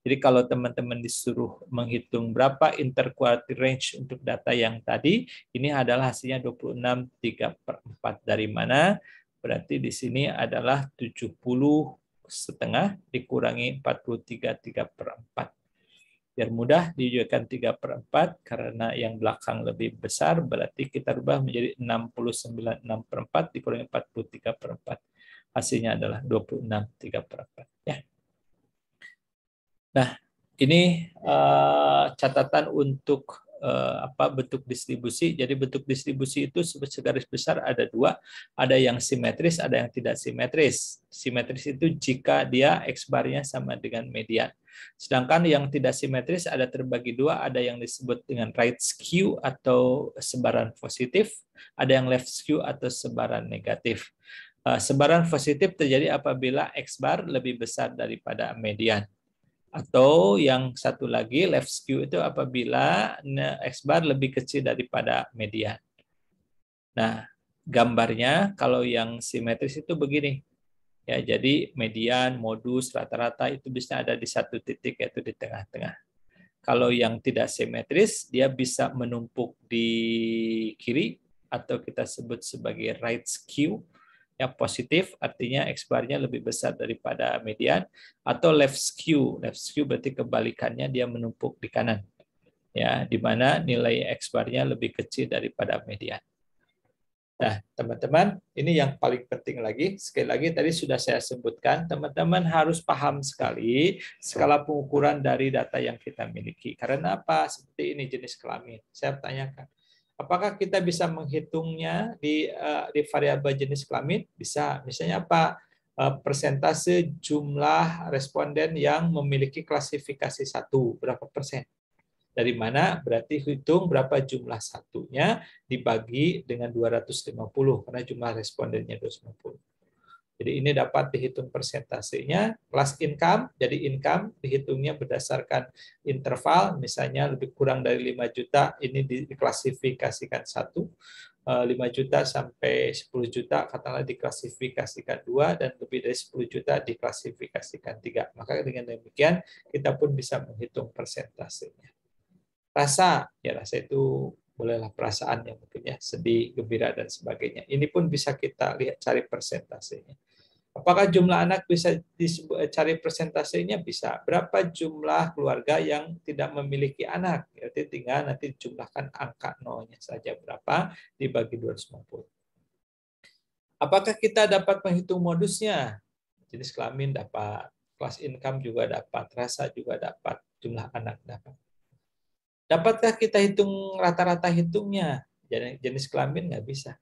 Jadi kalau teman-teman disuruh menghitung berapa interquartile range untuk data yang tadi, ini adalah hasilnya 26/3/4. Dari mana? Berarti di sini adalah 70,5 dikurangi 43/3/4. Biar mudah diwujudkan 3/4 karena yang belakang lebih besar, berarti kita rubah menjadi 69 6/4 dikurangi 43 per 4. Hasilnya adalah 26 3/4. Ya. Nah, ini catatan untuk bentuk distribusi. Jadi bentuk distribusi itu segaris besar ada dua, ada yang simetris, ada yang tidak simetris. Simetris itu jika dia X-barnya sama dengan median. Sedangkan yang tidak simetris ada terbagi dua, ada yang disebut dengan right skew atau sebaran positif, ada yang left skew atau sebaran negatif. Sebaran positif terjadi apabila X-bar lebih besar daripada median. Atau yang satu lagi left skew itu apabila X-bar lebih kecil daripada median. Nah, gambarnya kalau yang simetris itu begini. Ya, jadi median, modus, rata-rata itu bisa ada di satu titik, yaitu di tengah-tengah. Kalau yang tidak simetris, dia bisa menumpuk di kiri atau kita sebut sebagai right skew. Yang positif artinya X-barnya lebih besar daripada median, atau left skew. Left skew berarti kebalikannya, dia menumpuk di kanan. Ya, di mana nilai X-barnya lebih kecil daripada median. Nah, teman-teman, ini yang paling penting lagi. Sekali lagi tadi sudah saya sebutkan, teman-teman harus paham sekali skala pengukuran dari data yang kita miliki. Karena apa? Seperti ini jenis kelamin. Saya tanyakan, apakah kita bisa menghitungnya di variabel jenis kelamin? Bisa. Misalnya apa? Persentase jumlah responden yang memiliki klasifikasi 1, berapa persen? Dari mana? Berarti hitung berapa jumlah satunya dibagi dengan 250, karena jumlah respondennya 250. Jadi ini dapat dihitung persentasenya. Kelas income, jadi income dihitungnya berdasarkan interval, misalnya lebih kurang dari 5 juta, ini diklasifikasikan 1, 5 juta sampai 10 juta, katakanlah diklasifikasikan 2, dan lebih dari 10 juta diklasifikasikan 3. Maka dengan demikian, kita pun bisa menghitung persentasenya. Rasa, ya rasa itu bolehlah perasaan yang mungkin ya, sedih, gembira, dan sebagainya. Ini pun bisa kita lihat, cari persentasenya. Apakah jumlah anak bisa dicari persentasenya? Bisa. Berapa jumlah keluarga yang tidak memiliki anak? Jadi tinggal nanti jumlahkan angka nolnya saja, berapa dibagi 250. Apakah kita dapat menghitung modusnya? Jenis kelamin dapat, kelas income juga dapat, rasa juga dapat, jumlah anak dapat. Dapatkah kita hitung rata-rata hitungnya? Jenis kelamin nggak bisa.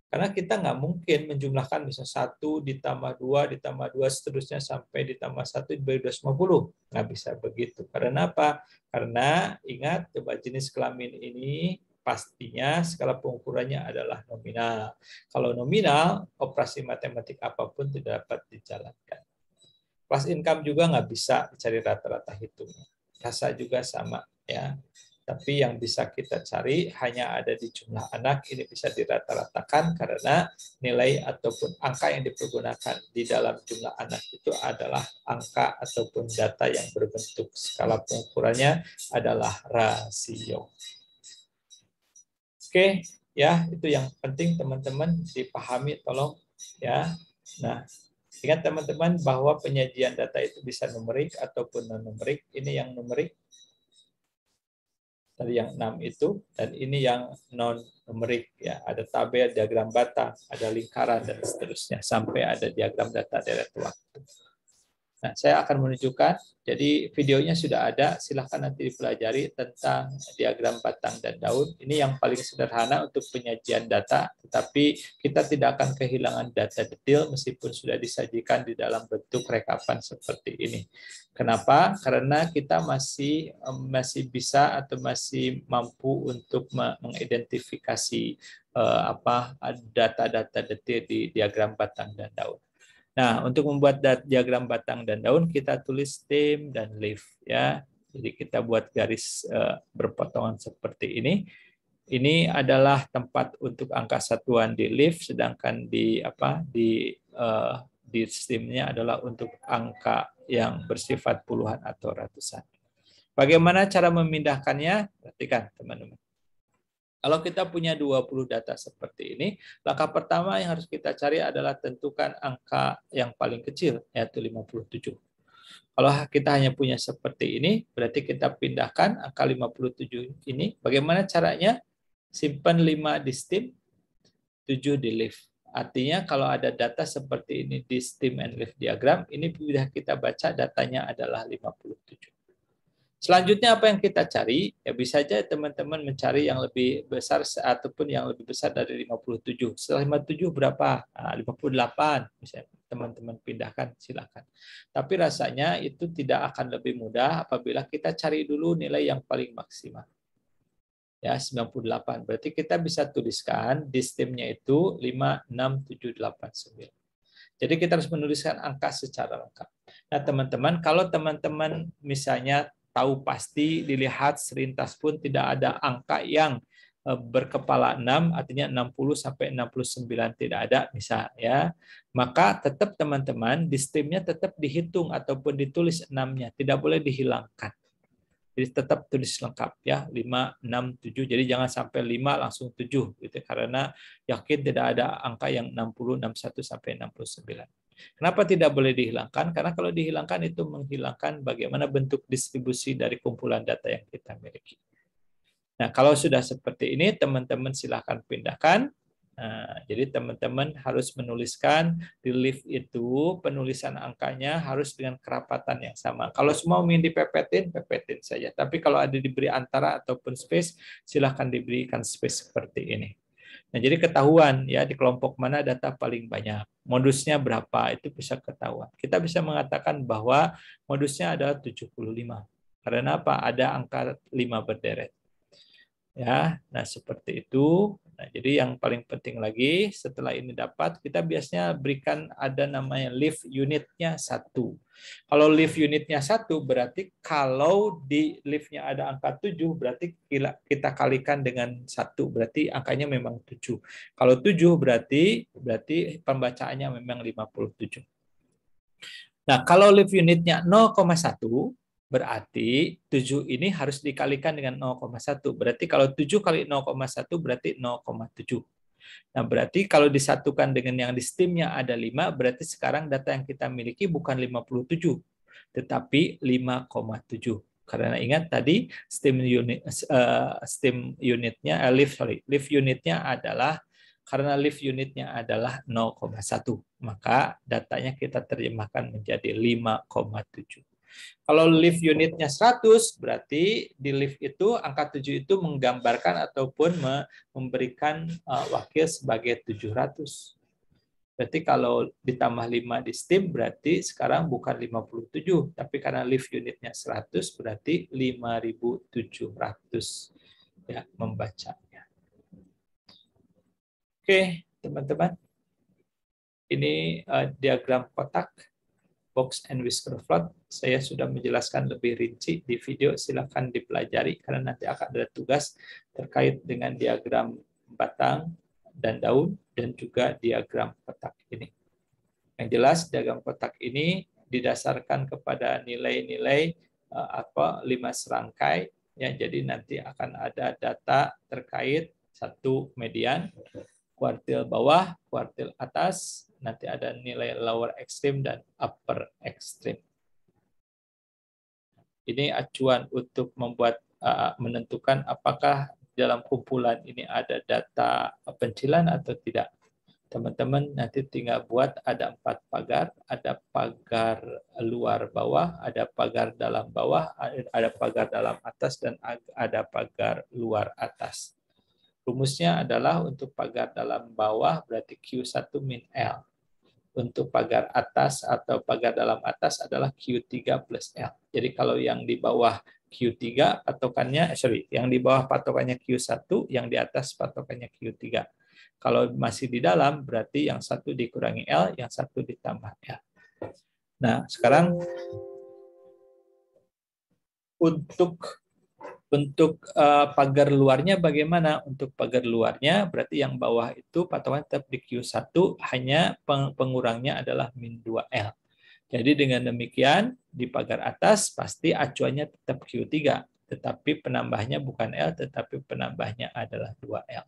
Karena kita nggak mungkin menjumlahkan misalnya 1 ditambah 2 ditambah 2 seterusnya sampai ditambah 1 dibagi 250. Nggak bisa begitu. Karena apa? Karena ingat, coba jenis kelamin ini pastinya skala pengukurannya adalah nominal. Kalau nominal, operasi matematik apapun tidak dapat dijalankan. Kelas income juga nggak bisa dicari rata-rata hitungnya. Rasa juga sama, ya. Tapi yang bisa kita cari hanya ada di jumlah anak. Ini bisa dirata-ratakan karena nilai ataupun angka yang dipergunakan di dalam jumlah anak itu adalah angka ataupun data yang berbentuk skala pengukurannya adalah rasio. Oke, ya, itu yang penting teman-teman dipahami, tolong ya. Nah, ingat teman-teman bahwa penyajian data itu bisa numerik ataupun non-numerik. Ini yang numerik. Tadi yang 6 itu, dan ini yang non-numerik, ya. Ada tabel, diagram batang, ada lingkaran, dan seterusnya, sampai ada diagram data deret waktu. Nah, saya akan menunjukkan, jadi videonya sudah ada, silahkan nanti dipelajari tentang diagram batang dan daun. Ini yang paling sederhana untuk penyajian data, tetapi kita tidak akan kehilangan data detail meskipun sudah disajikan di dalam bentuk rekapan seperti ini. Kenapa? Karena kita masih bisa atau masih mampu untuk mengidentifikasi data-data detail di diagram batang dan daun. Nah, untuk membuat diagram batang dan daun, kita tulis stem dan leaf, ya. Jadi kita buat garis berpotongan seperti ini. Ini adalah tempat untuk angka satuan di leaf, sedangkan di stemnya adalah untuk angka yang bersifat puluhan atau ratusan. Bagaimana cara memindahkannya? Perhatikan, teman-teman. Kalau kita punya 20 data seperti ini, langkah pertama yang harus kita cari adalah tentukan angka yang paling kecil, yaitu 57. Kalau kita hanya punya seperti ini, berarti kita pindahkan angka 57 ini. Bagaimana caranya? Simpan 5 di stem, 7 di leaf. Artinya kalau ada data seperti ini di stem and leaf diagram, ini sudah kita baca datanya adalah 57. Selanjutnya apa yang kita cari? Ya bisa saja teman-teman mencari yang lebih besar ataupun yang lebih besar dari 57. Setelah 57 berapa? Nah, 58. Misalnya teman-teman pindahkan, silakan. Tapi rasanya itu tidak akan lebih mudah apabila kita cari dulu nilai yang paling maksimal. Ya, 98. Berarti kita bisa tuliskan di stemnya itu 5, 6, 7, 8, 9. Jadi kita harus menuliskan angka secara lengkap. Nah, teman-teman, kalau teman-teman misalnya tahu pasti dilihat serintas pun tidak ada angka yang berkepala 6, artinya 60 sampai 69 tidak ada misal ya. Maka tetap teman-teman di stemnya tetap dihitung ataupun ditulis 6-nya, tidak boleh dihilangkan. Jadi tetap tulis lengkap ya, 5, 6, 7. Jadi jangan sampai 5 langsung 7 gitu karena yakin tidak ada angka yang 60, 61 sampai 69. Kenapa tidak boleh dihilangkan? Karena kalau dihilangkan itu menghilangkan bagaimana bentuk distribusi dari kumpulan data yang kita miliki. Nah, kalau sudah seperti ini, teman-teman silahkan pindahkan. Nah, jadi teman-teman harus menuliskan di leaf itu, penulisan angkanya harus dengan kerapatan yang sama. Kalau semua ingin dipepetin, pepetin saja. Tapi kalau ada diberi antara ataupun space, silahkan diberikan space seperti ini. Nah, jadi ketahuan ya di kelompok mana data paling banyak. Modusnya berapa itu bisa ketahuan. Kita bisa mengatakan bahwa modusnya adalah 75. Karena apa? Ada angka 5 berderet. Ya, nah seperti itu. Nah, jadi yang paling penting lagi setelah ini dapat, kita biasanya berikan ada namanya leaf unitnya 1. Kalau leaf unitnya 1 berarti kalau di leafnya ada angka 7 berarti kita kalikan dengan 1 berarti angkanya memang 7. Kalau 7 berarti pembacaannya memang 57. Nah, kalau leaf unitnya 0,1 berarti 7 ini harus dikalikan dengan 0,1. Berarti kalau 7 kali 0,1 berarti 0,7. Nah, berarti kalau disatukan dengan yang di stemnya ada 5, berarti sekarang data yang kita miliki bukan 57, tetapi 5,7. Karena ingat tadi leaf unitnya adalah karena leaf unitnya adalah 0,1, maka datanya kita terjemahkan menjadi 5,7. Kalau leaf unitnya 100, berarti di leaf itu angka 7 itu menggambarkan ataupun memberikan wakil sebagai 700. Berarti kalau ditambah 5 di stem berarti sekarang bukan 57, tapi karena leaf unitnya 100 berarti 5.700 ya membacanya. Oke, teman-teman. Ini diagram kotak. Box and whisker plot, saya sudah menjelaskan lebih rinci di video, silakan dipelajari karena nanti akan ada tugas terkait dengan diagram batang dan daun dan juga diagram kotak ini. Yang jelas diagram kotak ini didasarkan kepada nilai-nilai 5 serangkai ya, jadi nanti akan ada data terkait 1 median, kuartil bawah, kuartil atas, nanti ada nilai lower extreme dan upper extreme. Ini acuan untuk menentukan apakah dalam kumpulan ini ada data pencilan atau tidak. Teman-teman nanti tinggal buat ada 4 pagar, ada pagar luar bawah, ada pagar dalam bawah, ada pagar dalam atas, dan ada pagar luar atas. Rumusnya adalah untuk pagar dalam bawah berarti Q1 min L. Untuk pagar atas atau pagar dalam atas adalah Q3 plus L. Jadi kalau yang di bawah Q3 patokannya, yang di bawah patokannya Q1, yang di atas patokannya Q3. Kalau masih di dalam berarti yang 1 dikurangi L, yang 1 ditambah L. Nah, sekarang untuk pagar luarnya bagaimana? Untuk pagar luarnya berarti yang bawah itu patokan tetap di Q1, hanya pengurangnya adalah min 2L. Jadi dengan demikian di pagar atas pasti acuannya tetap Q3, tetapi penambahnya bukan L, tetapi penambahnya adalah 2L.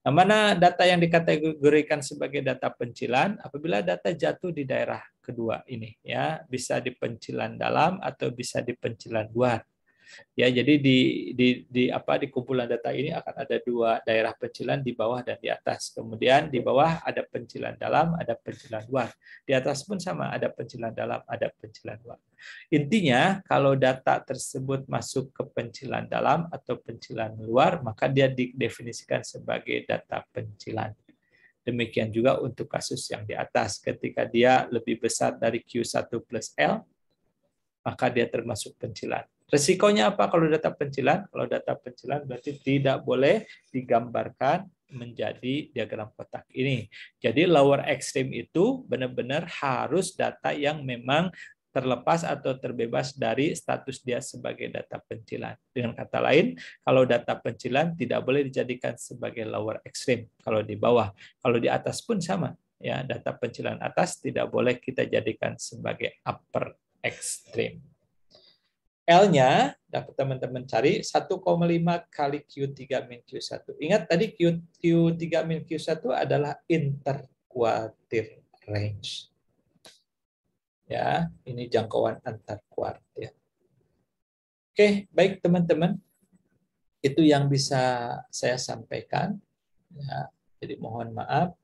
Nah, mana data yang dikategorikan sebagai data pencilan? Apabila data jatuh di daerah kedua ini ya, bisa di pencilan dalam atau bisa di pencilan luar. Ya, jadi di kumpulan data ini akan ada dua daerah pencilan di bawah dan di atas. Kemudian di bawah ada pencilan dalam, ada pencilan luar. Di atas pun sama, ada pencilan dalam, ada pencilan luar. Intinya, kalau data tersebut masuk ke pencilan dalam atau pencilan luar, maka dia didefinisikan sebagai data pencilan. Demikian juga untuk kasus yang di atas. Ketika dia lebih besar dari Q1 plus L, maka dia termasuk pencilan. Resikonya apa kalau data pencilan? Kalau data pencilan berarti tidak boleh digambarkan menjadi diagram kotak ini. Jadi lower extreme itu benar-benar harus data yang memang terlepas atau terbebas dari status dia sebagai data pencilan. Dengan kata lain, kalau data pencilan tidak boleh dijadikan sebagai lower extreme kalau di bawah. Kalau di atas pun sama. Ya, data pencilan atas tidak boleh kita jadikan sebagai upper extreme. L-nya dapat teman-teman cari 1,5 kali Q3 min Q1. Ingat tadi Q3 min Q1 adalah interquartile range. Ya, ini jangkauan antar kuartil. Oke, baik teman-teman. Itu yang bisa saya sampaikan. Ya, jadi mohon maaf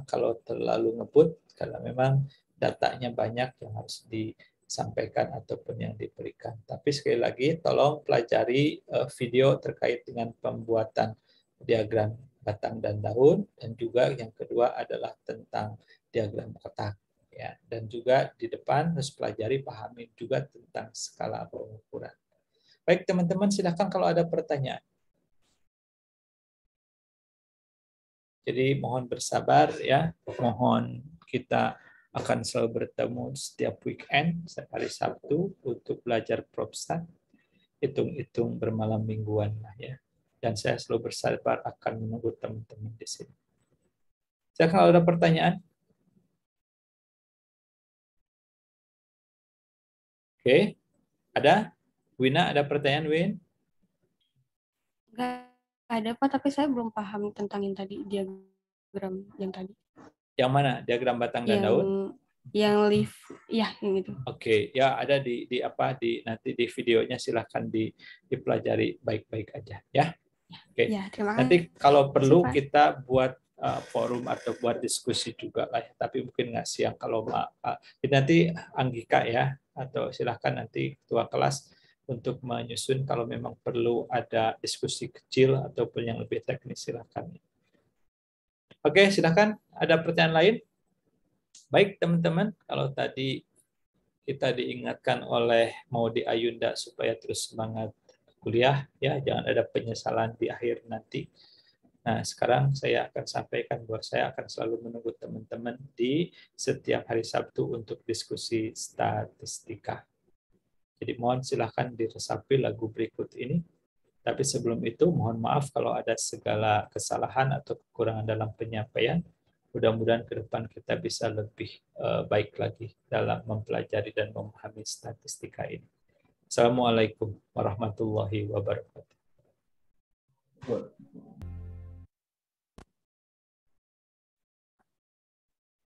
kalau terlalu ngebut karena memang datanya banyak yang harus disampaikan ataupun yang diberikan. Tapi sekali lagi tolong pelajari video terkait dengan pembuatan diagram batang dan daun, dan juga yang kedua adalah tentang diagram kotak. Ya, dan juga di depan harus pelajari, pahami juga tentang skala pengukuran. Baik teman-teman, silakan kalau ada pertanyaan. Jadi mohon bersabar ya, mohon kita akan selalu bertemu setiap weekend, setiap hari Sabtu untuk belajar PropStat, hitung-hitung bermalam mingguan lah ya. Dan saya selalu bersabar akan menunggu teman-teman di sini. Silakan kalau ada pertanyaan. Oke, ada? Wina, ada pertanyaan, Win? Enggak ada Pak, tapi saya belum paham tentang yang tadi, diagram yang tadi. Yang mana? Diagram batang dan daun? Yang lift, ya yang itu. Oke, ya ada nanti di videonya silahkan dipelajari baik-baik aja ya. Oke. Ya, terima kasih. Nanti kalau perlu Pak. kita buat forum atau buat diskusi juga lah ya. Tapi mungkin nggak siang kalau nanti Anggika ya, atau silahkan nanti ketua kelas untuk menyusun kalau memang perlu ada diskusi kecil ataupun yang lebih teknis silahkan. Oke, silahkan. Ada pertanyaan lain? Baik teman-teman, kalau tadi kita diingatkan oleh Maudi Ayunda supaya terus semangat kuliah, ya jangan ada penyesalan di akhir nanti. Nah, sekarang saya akan sampaikan bahwa saya akan selalu menunggu teman-teman di setiap hari Sabtu untuk diskusi statistika. Jadi mohon silahkan diresapi lagu berikut ini. Tapi sebelum itu mohon maaf kalau ada segala kesalahan atau kekurangan dalam penyampaian. Mudah-mudahan ke depan kita bisa lebih baik lagi dalam mempelajari dan memahami statistika ini. Assalamualaikum warahmatullahi wabarakatuh.